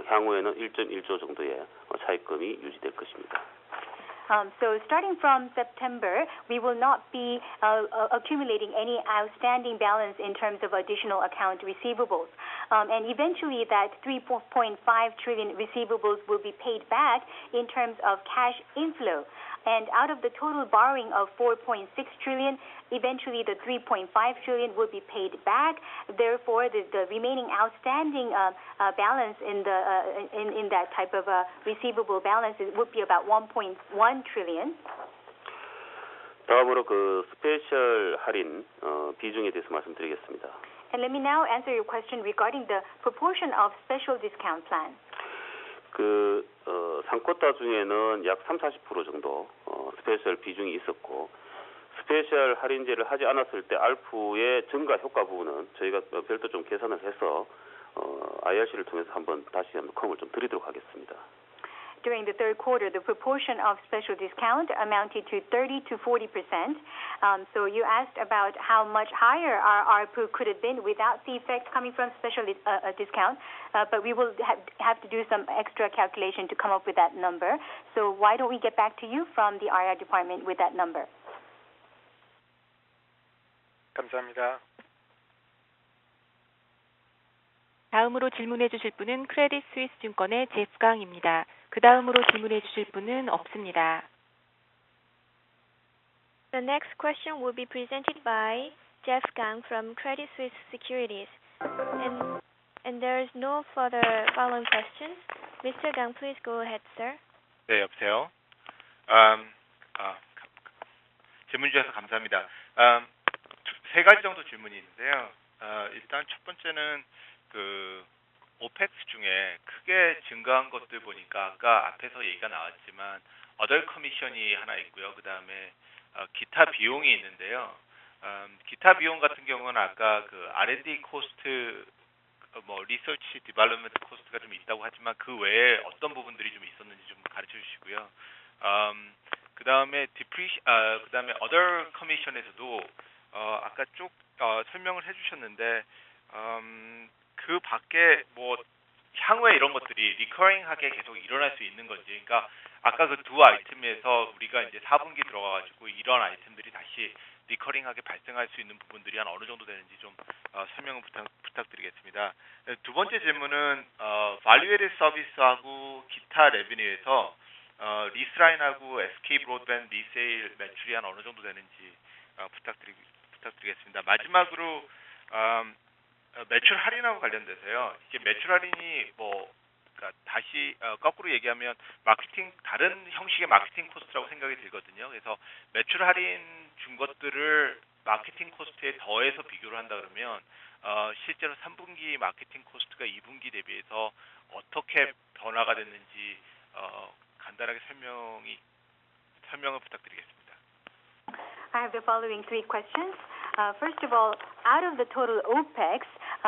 향후에는 1.1조 정도의 차입금이 유지될 것입니다.
So starting from September, we will not be accumulating any outstanding balance in terms of additional account receivables. And eventually that 3.5 trillion receivables will be paid back in terms of cash inflow. And out of the total borrowing of 4.6 trillion, eventually the 3.5 trillion will be paid back. Therefore, the remaining outstanding balance in that type of receivable balance would be about 1.1 trillion.
다음으로 그 스페셜 할인 비중에 대해서 말씀드리겠습니다.
And let me now answer your question regarding the proportion of special discount plan.
그 상쿼터 중에는 약 30-40% 정도 스페셜 비중이 있었고, 스페셜 할인제를 하지 않았을 때 알프의 증가 효과 부분은 저희가 별도 좀 계산을 해서 IRC를 통해서 다시 한번 컴을 좀 드리도록 하겠습니다.
During the third quarter, the proportion of special discount amounted to 30 to 40%. So you asked about how much higher our ARPU could have been without the effect coming from special discount, but we will have to do some extra calculation to come up with that number. So why don't we get back to you from the IR department with that number?
감사합니다.
다음으로 질문해 주실 분은 크레딧 스위스 증권의 제프 강입니다. 그 다음으로 질문해 주실 분은 없습니다.
The next question will be presented by Jeff Gang from Credit Suisse Securities. And there is no further following questions. Mr. Gang, please go ahead, sir.
네, 여보세요. 질문 주셔서 감사합니다. 세 가지 정도 질문이 있는데요. 일단 첫 번째는 그 오펙스 중에 크게 증가한 것들 보니까 아까 앞에서 얘기가 나왔지만 other 커미션이 하나 있고요. 그 다음에 기타 비용이 있는데요. 기타 비용 같은 경우는 아까 그 R&D 코스트, 뭐 리서치 디벨롭먼트 코스트가 좀 있다고 하지만 그 외에 어떤 부분들이 좀 있었는지 좀 가르쳐 주시고요. 그 다음에 그 다음에 other 커미션에서도 아까 쭉 설명을 해주셨는데 그 밖에 뭐 향후에 이런 것들이 리커링하게 계속 일어날 수 있는 건지, 그러니까 아까 그 두 아이템에서 우리가 이제 4분기 들어가가지고 이런 아이템들이 다시 리커링하게 발생할 수 있는 부분들이 한 어느 정도 되는지 좀 설명을 부탁드리겠습니다. 두 번째 질문은 value-added 서비스하고 기타 레비뉴에서 리스라인하고 SK 브로드밴드 리세일 매출이 한 어느 정도 되는지 부탁드리겠습니다. 마지막으로 매출 할인하고 관련돼서요. 이게 매출 할인이 뭐 그러니까 다시 거꾸로 얘기하면 다른 형식의 마케팅 코스트라고 생각이 들거든요. 그래서 매출 할인 준 것들을 마케팅 코스트에 더해서 비교를 한다 그러면 실제로 3분기 마케팅 코스트가 2분기 대비해서 어떻게 변화가 됐는지 간단하게 설명을 부탁드리겠습니다.
I have the following three questions. First of all, out of the total OPEX,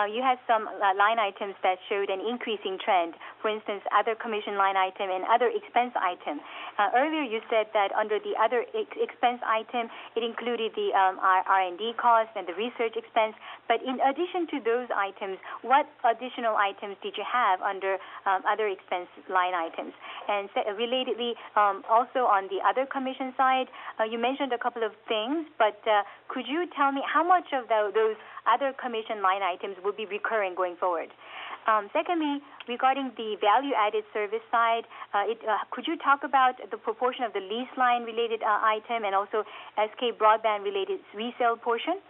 you had some line items that showed an increasing trend. For instance, other commission line item and other expense item. Earlier you said that under the other expense item, it included the R&D cost and the research expense. But in addition to those items, what additional items did you have under other expense line items? And relatedly, also on the other commission side, you mentioned a couple of things, but could you tell me how much of those other commission line items will be recurring going forward? Secondly, regarding the value-added service side, could you talk about the proportion of the lease line-related item and also SK Broadband-related resale portion?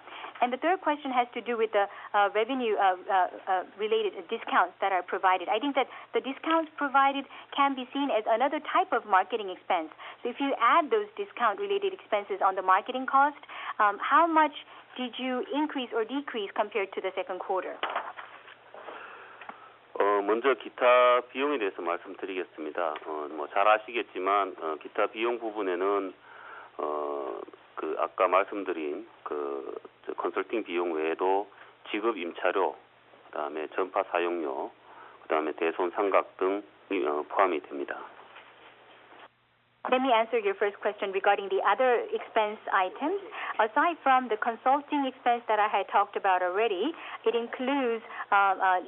And the third question has to do with the revenue-related discounts that are provided. I think that the discounts provided can be seen as another type of marketing expense. So if you add those discount-related expenses on the marketing cost, how much did you increase or decrease compared to the second quarter?
먼저 기타 비용에 대해서 말씀드리겠습니다. 뭐 잘 아시겠지만 기타 비용 부분에는 그 아까 말씀드린 그 컨설팅 비용 외에도 지급 임차료, 그다음에 전파 사용료, 그다음에 대손 상각 등이 포함이 됩니다.
Let me answer your first question regarding the other expense items. Aside from the consulting expense that I had talked about already, it includes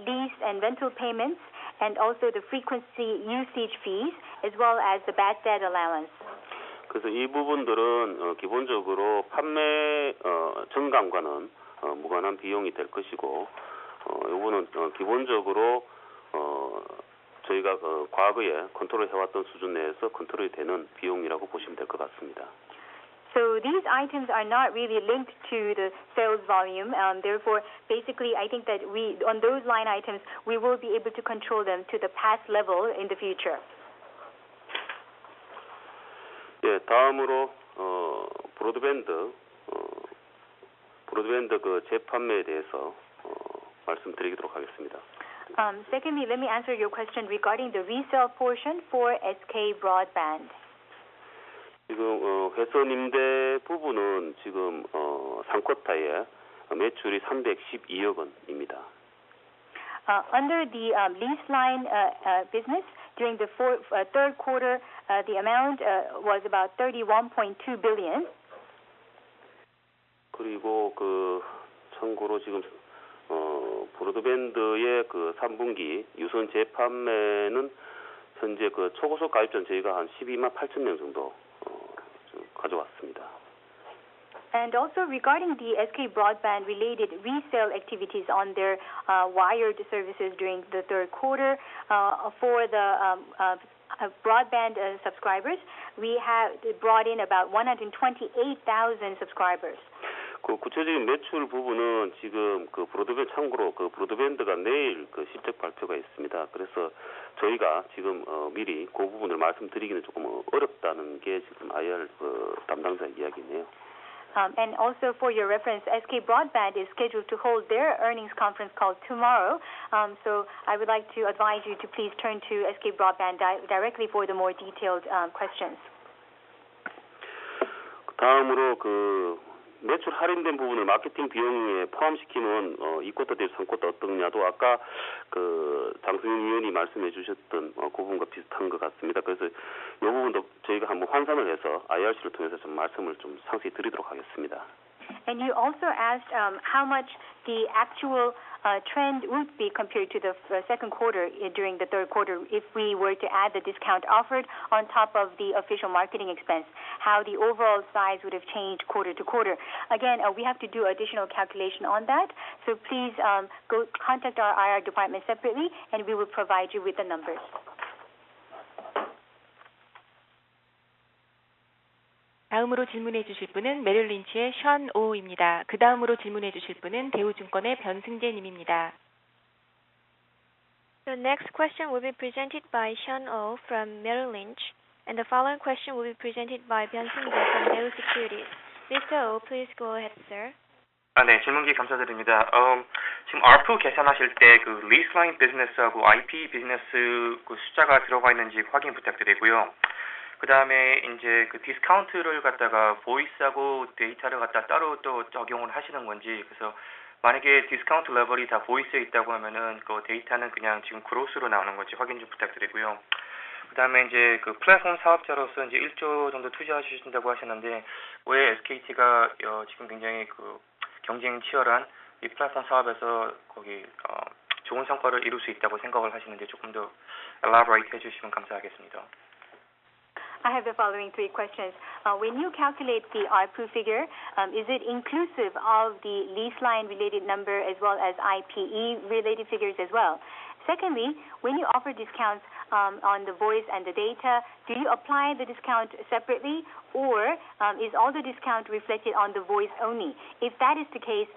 lease and rental payments and also the frequency usage fees as well as the bad debt allowance.
그래서 이 부분들은 기본적으로 판매 증감과는 무관한 비용이 될 것이고, 이거는 기본적으로 저희가 과거에 컨트롤 해왔던 수준 내에서 컨트롤이 되는 비용이라고 보시면 될 것 같습니다.
So these items are not really linked to the sales volume. Therefore, basically, I think that on those line items, we will be able to control them to the past level in the future.
예, 다음으로 브로드밴드 그 재판매에 대해서 말씀드리도록 하겠습니다.
Secondly, let me answer your question regarding the resale portion for SK Broadband.
지금 회선 임대 부분은 지금 3쿼터에 매출이 312억 원입니다.
Under the lease line business, during the third quarter, the amount was about 31.2 billion.
그리고 참고로 지금 브로드밴드의 3분기 유선 재판매는 현재 초고속 가입자는 저희가 한 12만 8천 명 정도 가져왔습니다.
And also regarding the SK Broadband related resale activities on their wired services during the third quarter, for the broadband subscribers, we have brought in about 128,000 subscribers.
구체적인 매출 부분은 지금 참고로 브로드밴드가 내일 실적 발표가 있습니다. 그래서 저희가 지금 미리 그 부분을 말씀드리기는 조금 어렵다는 게 지금 IR 담당자 이야기네요.
And also for your reference, SK Broadband is scheduled to hold their earnings conference call tomorrow. So I would like to advise you to please turn to SK Broadband directly for the more detailed questions.
다음으로 그 매출 할인된 부분을 마케팅 비용에 포함시키면 2쿼터 대비 3쿼터 어떠냐도 아까 그 장승윤 위원이 말씀해 주셨던 그 부분과 비슷한 것 같습니다. 그래서 이 부분도 저희가 한번 환산을 해서 IRC를 통해서 좀 말씀을 좀 상세히 드리도록 하겠습니다.
And you also asked how much the actual trend would be compared to the second quarter during the third quarter if we were to add the discount offered on top of the official marketing expense, how the overall size would have changed quarter to quarter. Again, we have to do additional calculation on that, so please go contact our IR department separately and we will provide you with the numbers.
다음으로 질문해 주실 분은 메릴 린치의 션 오입니다. 그 다음으로 질문해 주실 분은 대우증권의 변승재 님입니다.
The next question will be presented by Sean Oh from Merrill Lynch, and the following question will be presented by Byung Seung Jae from Daewoo Securities. Mr. Oh, please go ahead, sir.
네, 질문 기회 감사드립니다. 지금 ARPU 계산하실 때 그 리스라인 비즈니스하고 IP 비즈니스 그 숫자가 들어가 있는지 확인 부탁드리고요. 그 다음에 이제 그 디스카운트를 갖다가 보이스하고 데이터를 갖다 따로 또 적용을 하시는 건지, 그래서 만약에 디스카운트 레벨이 다 보이스에 있다고 하면은 그 데이터는 그냥 지금 그로스로 나오는 건지 확인 좀 부탁드리고요. 그 다음에 이제 그 플랫폼 사업자로서 이제 1조 정도 투자하신다고 하셨는데, 왜 SKT가 지금 굉장히 그 경쟁 치열한 이 플랫폼 사업에서 거기 좋은 성과를 이룰 수 있다고 생각을 하시는지 조금 더 elaborate 해주시면 감사하겠습니다.
I have the following three questions. When you calculate the ARPU figure, is it inclusive of the lease line related number as well as IPE related figures as well? Secondly, when you offer discounts on the voice and the data, do you apply the discount separately, or is all the discount reflected on the voice only? If that is the case,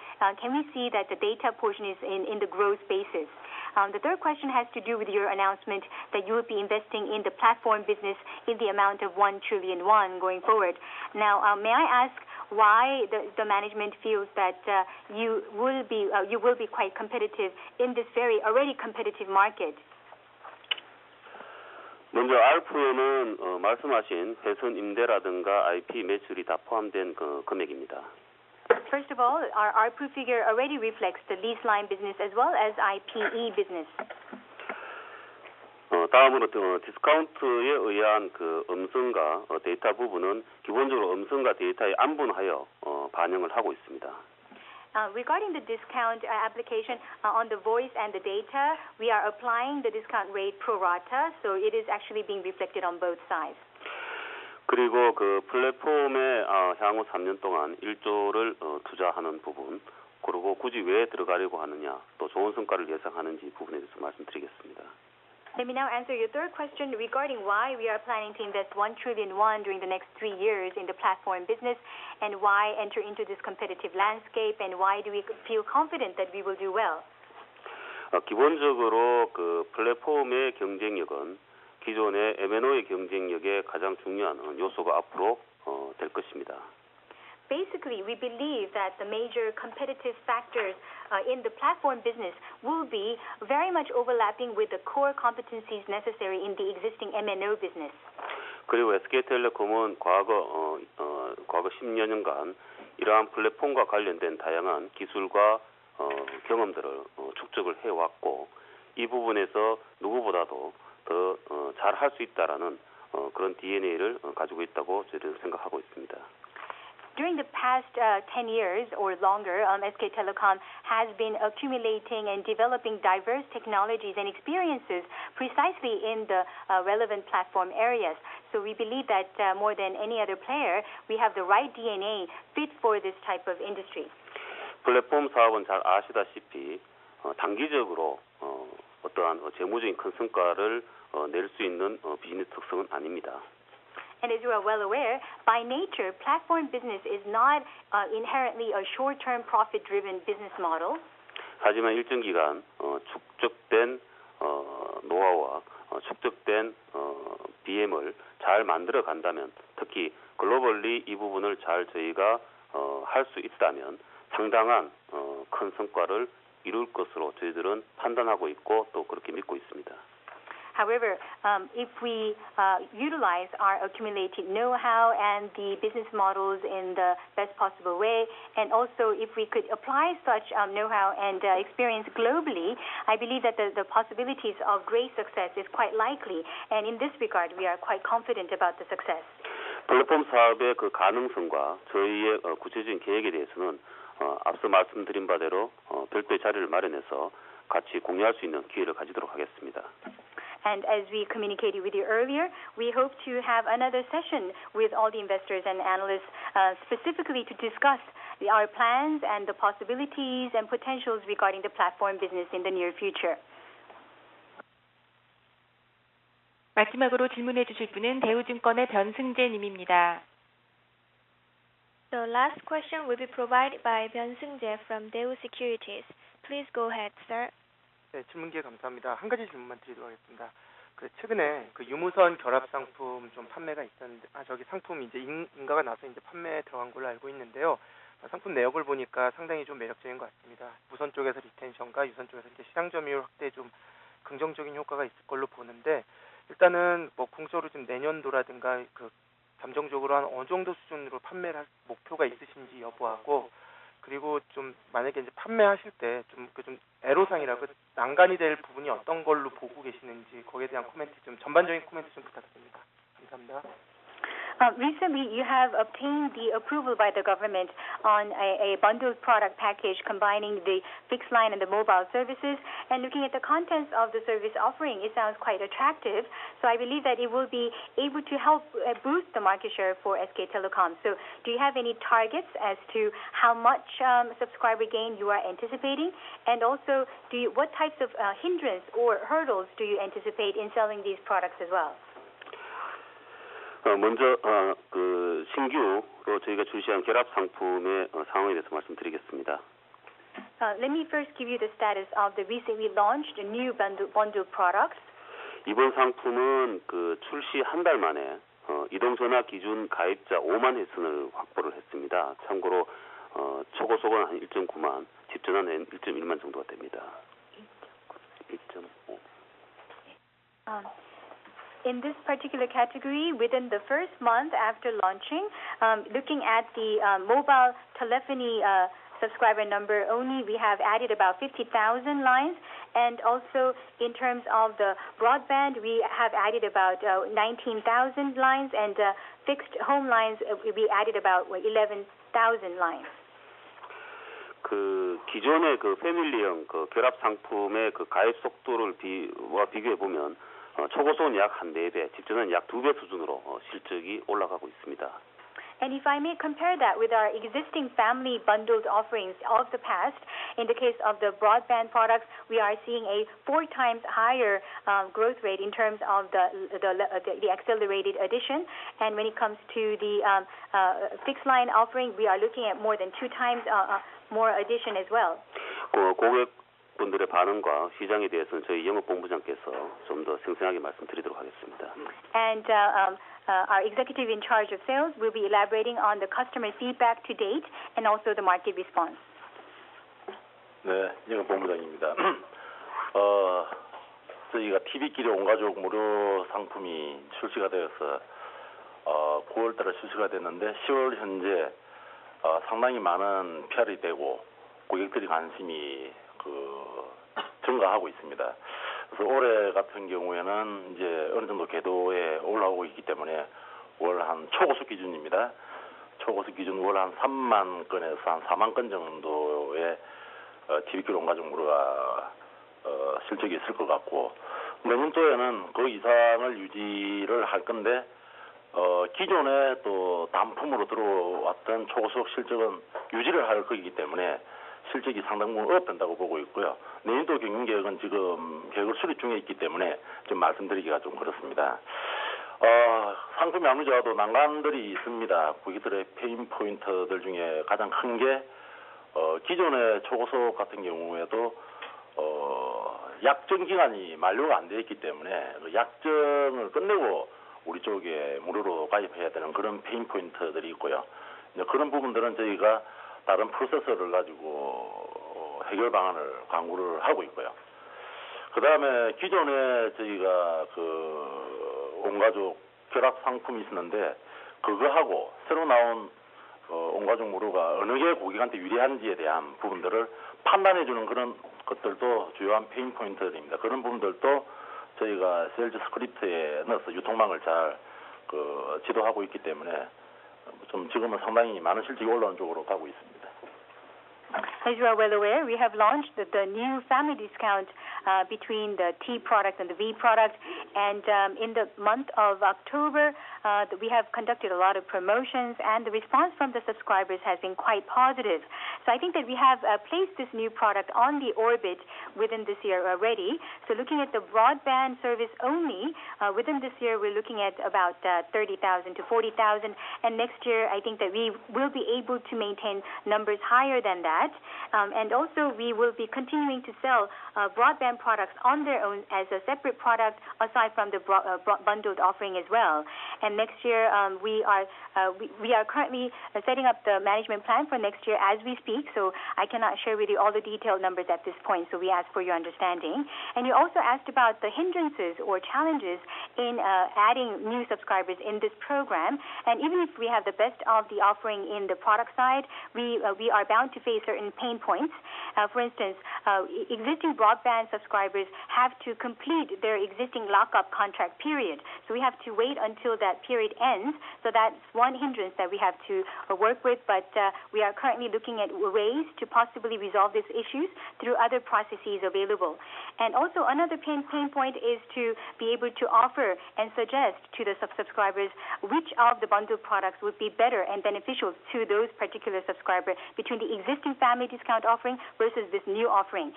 can we see that the data portion is in the gross basis? The third question has to do with your announcement that you will be investing in the platform business in the amount of 1 trillion won going forward. Now, may I ask why the management feels that you will be quite competitive in this very already competitive market?
먼저 ARPU에는 말씀하신 회선 임대라든가 IP 매출이 다 포함된 그 금액입니다.
First of all, our ARPU figure already reflects the lease line business as well as IPE business.
다음으로 디스카운트에 의한 그 음성과 데이터 부분은 기본적으로 음성과 데이터에 안분하여 반영을 하고 있습니다.
Regarding the discount application on the voice and the data, we are applying the discount rate pro rata, so it is actually being reflected on both sides.
그리고 그 플랫폼에 향후 3년 동안 1조를 투자하는 부분, 그리고 굳이 왜 들어가려고 하느냐, 또 좋은 성과를 예상하는지 부분에 대해서 말씀드리겠습니다.
Let me now answer your third question regarding why we are planning to invest 1 trillion won during the next 3 years in the platform business, and why enter into this competitive landscape, and why do we feel confident that we will do well.
기본적으로 그 플랫폼의 경쟁력은 기존의 M&O의 경쟁력의 가장 중요한 요소가 앞으로 될 것입니다.
Basically, we believe that the major competitive factors in the platform business will be very much overlapping with the core competencies necessary in the existing M&O business.
그리고 SK텔레콤은 과거 10여 년간 이러한 플랫폼과 관련된 다양한 기술과 경험들을 축적을 해왔고, 이 부분에서 누구보다도 더 잘할 수 있다라는 그런 DNA를 가지고 있다고 저희는 생각하고 있습니다.
During the past 10 years or longer, SK Telecom has been accumulating and developing diverse technologies and experiences precisely in the relevant platform areas. So we believe that more than any other player, we have the right DNA fit for this type of industry.
플랫폼 사업은 잘 아시다시피 단기적으로 어떠한 재무적인 큰 성과를 낼 수 있는 비즈니스 특성은 아닙니다.
And as you are well aware, by nature, platform business is not inherently a short-term profit-driven business model.
하지만 일정 기간 축적된 노하우와 축적된 BM을 잘 만들어 간다면, 특히 글로벌리 이 부분을 잘 저희가 할 수 있다면 상당한 큰 성과를 이룰 것으로 저희들은 판단하고 있고 또 그렇게 믿고 있습니다.
However, if we utilize our accumulated know-how and the business models in the best possible way, and also if we could apply such know-how and experience globally, I believe that the possibilities of great success is quite likely. And in this regard, we are quite confident about the success.
플랫폼 사업의 그 가능성과 저희의 구체적인 계획에 대해서는 앞서 말씀드린 바대로 별도의 자리를 마련해서 같이 공유할 수 있는 기회를 가지도록 하겠습니다.
And as we communicated with you earlier, we hope to have another session with all the investors and analysts specifically to discuss our plans and the possibilities and potentials regarding the platform business in the near future.
마지막으로 질문해 주실 분은 대우증권의 변승재 님입니다.
The last question will be provided by 변승재 from Daewoo Securities. Please go ahead, sir.
네, 질문 기회 감사합니다. 한 가지 질문만 드리도록 하겠습니다. 최근에 그 유무선 결합 상품 좀 판매가 있었는데, 상품이 이제 인가가 나서 이제 판매에 들어간 걸로 알고 있는데요. 상품 내역을 보니까 상당히 좀 매력적인 것 같습니다. 무선 쪽에서 리텐션과 유선 쪽에서 이제 시장 점유율 확대에 좀 긍정적인 효과가 있을 걸로 보는데, 일단은 뭐 궁서로 좀 내년도라든가 그 잠정적으로 한 어느 정도 수준으로 판매를 할 목표가 있으신지 여부하고, 그리고 좀 만약에 이제 판매하실 때 좀 애로사항이라고 난관이 될 부분이 어떤 걸로 보고 계시는지 거기에 대한 코멘트 좀 전반적인 코멘트 좀 부탁드립니다. 감사합니다.
Recently, you have obtained the approval by the government on a bundled product package combining the fixed line and the mobile services. And looking at the contents of the service offering, it sounds quite attractive. So I believe that it will be able to help boost the market share for SK Telecom. So do you have any targets as to how much subscriber gain you are anticipating? And also, what types of hindrance or hurdles do you anticipate in selling these products as well?
먼저 그 신규로 저희가 출시한 결합 상품의 상황에 대해서 말씀드리겠습니다.
Let me first give you the status of the recently launched new bundle products.
이번 상품은 그 출시 한 달 만에 이동전화 기준 가입자 5만 회선을 확보를 했습니다. 참고로 초고속은 한 1.9만, 집전화는 1.1만 정도가 됩니다. 1.5.
In this particular category, within the first month after launching, looking at the mobile telephony subscriber number only, we have added about 50,000 lines. And also, in terms of the broadband, we have added about 19,000 lines. And fixed home lines, we added about 11,000 lines.
그 기존의 그 패밀리형 그 결합 상품의 그 가입 속도를 비교해 보면 초고속은 약 한 4배, 집전화는 약 2배 수준으로 실적이 올라가고 있습니다.
And if I may compare that with our existing family bundled offerings of the past, in the case of the broadband products, we are seeing a 4 times higher growth rate in terms of the accelerated addition. And when it comes to the fixed line offering, we are looking at more than 2 times more addition as well.
고객분들의 반응과 시장에 대해서는 저희 영업본부장께서 좀 더 생생하게 말씀드리도록 하겠습니다.
And our executive in charge of sales will be elaborating on the customer feedback to date and also the market response.
네, 영업본부장입니다. 저희가 TV끼리 온가족 무료 상품이 출시가 되어서 9월달에 출시가 됐는데 10월 현재 상당히 많은 PR이 되고 고객들이 관심이 증가하고 있습니다. 그래서 올해 같은 경우에는 이제 어느 정도 궤도에 올라오고 있기 때문에 월 한 초고속 기준입니다. 초고속 기준 월 한 3만 건에서 한 4만 건 정도의 TV끼리 온가족 무료가 실적이 있을 것 같고, 내년도에는 그 이상을 유지를 할 건데 기존에 또 단품으로 들어왔던 초고속 실적은 유지를 할 거기 때문에 실적이 상당 부분 업된다고 보고 있고요. 내년도 경영계획은 지금 계획을 수립 중에 있기 때문에 좀 말씀드리기가 좀 그렇습니다. 상품이 아무리 좋아도 난관들이 있습니다. 고객들의 페인 포인트들 중에 가장 큰 게 기존의 초고속 같은 경우에도 약정 기간이 만료가 안 되어 있기 때문에 그 약정을 끝내고 우리 쪽에 무료로 가입해야 되는 그런 페인 포인트들이 있고요. 이제 그런 부분들은 저희가 다른 프로세서를 가지고 해결 방안을 강구를 하고 있고요. 그 다음에 기존에 저희가 그 온가족 결합 상품이 있었는데 그거하고 새로 나온 온가족 무료가 어느 게 고객한테 유리한지에 대한 부분들을 판단해주는 그런 것들도 주요한 페인 포인트들입니다. 그런 부분들도 저희가 세일즈 스크립트에 넣어서 유통망을 잘 지도하고 있기 때문에 좀 지금은 상당히 많은 실적이 올라오는 쪽으로 가고 있습니다.
As you are well aware, we have launched the new family discount between the T product and the V product. And in the month of October, we have conducted a lot of promotions, and the response from the subscribers has been quite positive. So I think that we have placed this new product on the orbit within this year already. So looking at the broadband service only, within this year, we're looking at about 30,000 to 40,000. And next year, I think that we will be able to maintain numbers higher than that. And also, we will be continuing to sell broadband products on their own as a separate product aside from the bundled offering as well. And next year, we are currently setting up the management plan for next year as we speak. So I cannot share with you all the detailed numbers at this point. So we ask for your understanding. And you also asked about the hindrances or challenges in adding new subscribers in this program. And even if we have the best of the offering in the product side, we are bound to face certain pain points. For instance, existing broadband subscribers have to complete their existing lockup contract period. So we have to wait until that period ends. So that's one hindrance that we have to work with. But we are currently looking at ways to possibly resolve these issues through other processes available. And also another pain point is to be able to offer and suggest to the subscribers which of the bundled products would be better and beneficial to those particular subscribers between the existing family discount offering versus this new offering.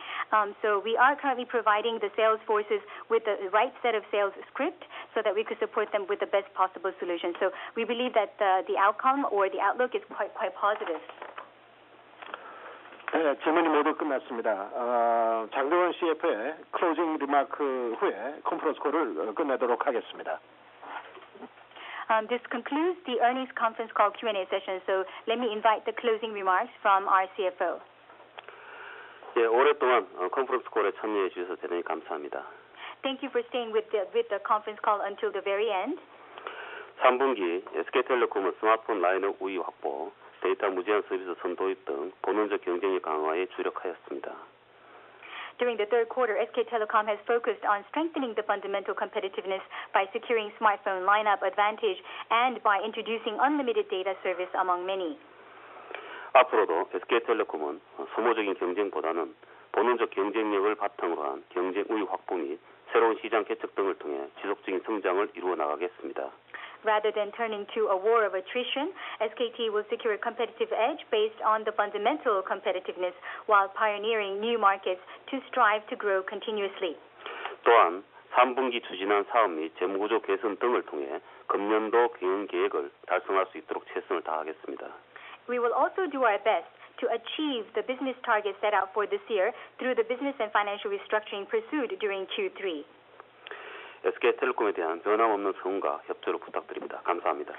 So we are currently providing the sales forces with the right set of sales script so that we could support them with the best possible solution. So we believe that the outcome or the outlook is quite positive.
네, 질문이 모두 끝났습니다. 장대원 CF의 클로징 리마크 후에 컨퍼런스 콜을 끝내도록 하겠습니다.
This concludes the earnings conference call Q&A session. So let me invite the closing remarks from our CFO.
예, 오랫동안 컨퍼런스 콜에 참여해 주셔서 대단히 감사합니다.
Thank you for staying with the conference call until the very end.
3분기 SK텔레콤은 스마트폰 라인업 우위 확보, 데이터 무제한 서비스 선도입 등 본원적 경쟁력 강화에 주력하였습니다.
During the third quarter, SK Telecom has focused on strengthening the fundamental competitiveness by securing smartphone lineup advantage and by introducing unlimited data service among many.
앞으로도 SK텔레콤은 소모적인 경쟁보다는 본원적 경쟁력을 바탕으로 한 경쟁 우위 확보 및 새로운 시장 개척 등을 통해 지속적인 성장을 이루어 나가겠습니다.
Rather than turning to a war of attrition, SKT will secure a competitive edge based on the fundamental competitiveness while pioneering new markets to strive to grow continuously.
또한 3분기 추진한 사업 및 재무구조 개선 등을 통해 금년도 경영 계획을 달성할 수 있도록 최선을 다하겠습니다.
We will also do our best to achieve the business targets set out for this year through the business and financial restructuring pursued during Q3.
SK텔레콤에 대한 변함없는 성원과 협조를 부탁드립니다. 감사합니다.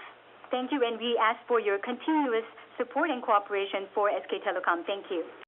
Thank you, and we ask for your continuous support and cooperation for SK Telecom. Thank you.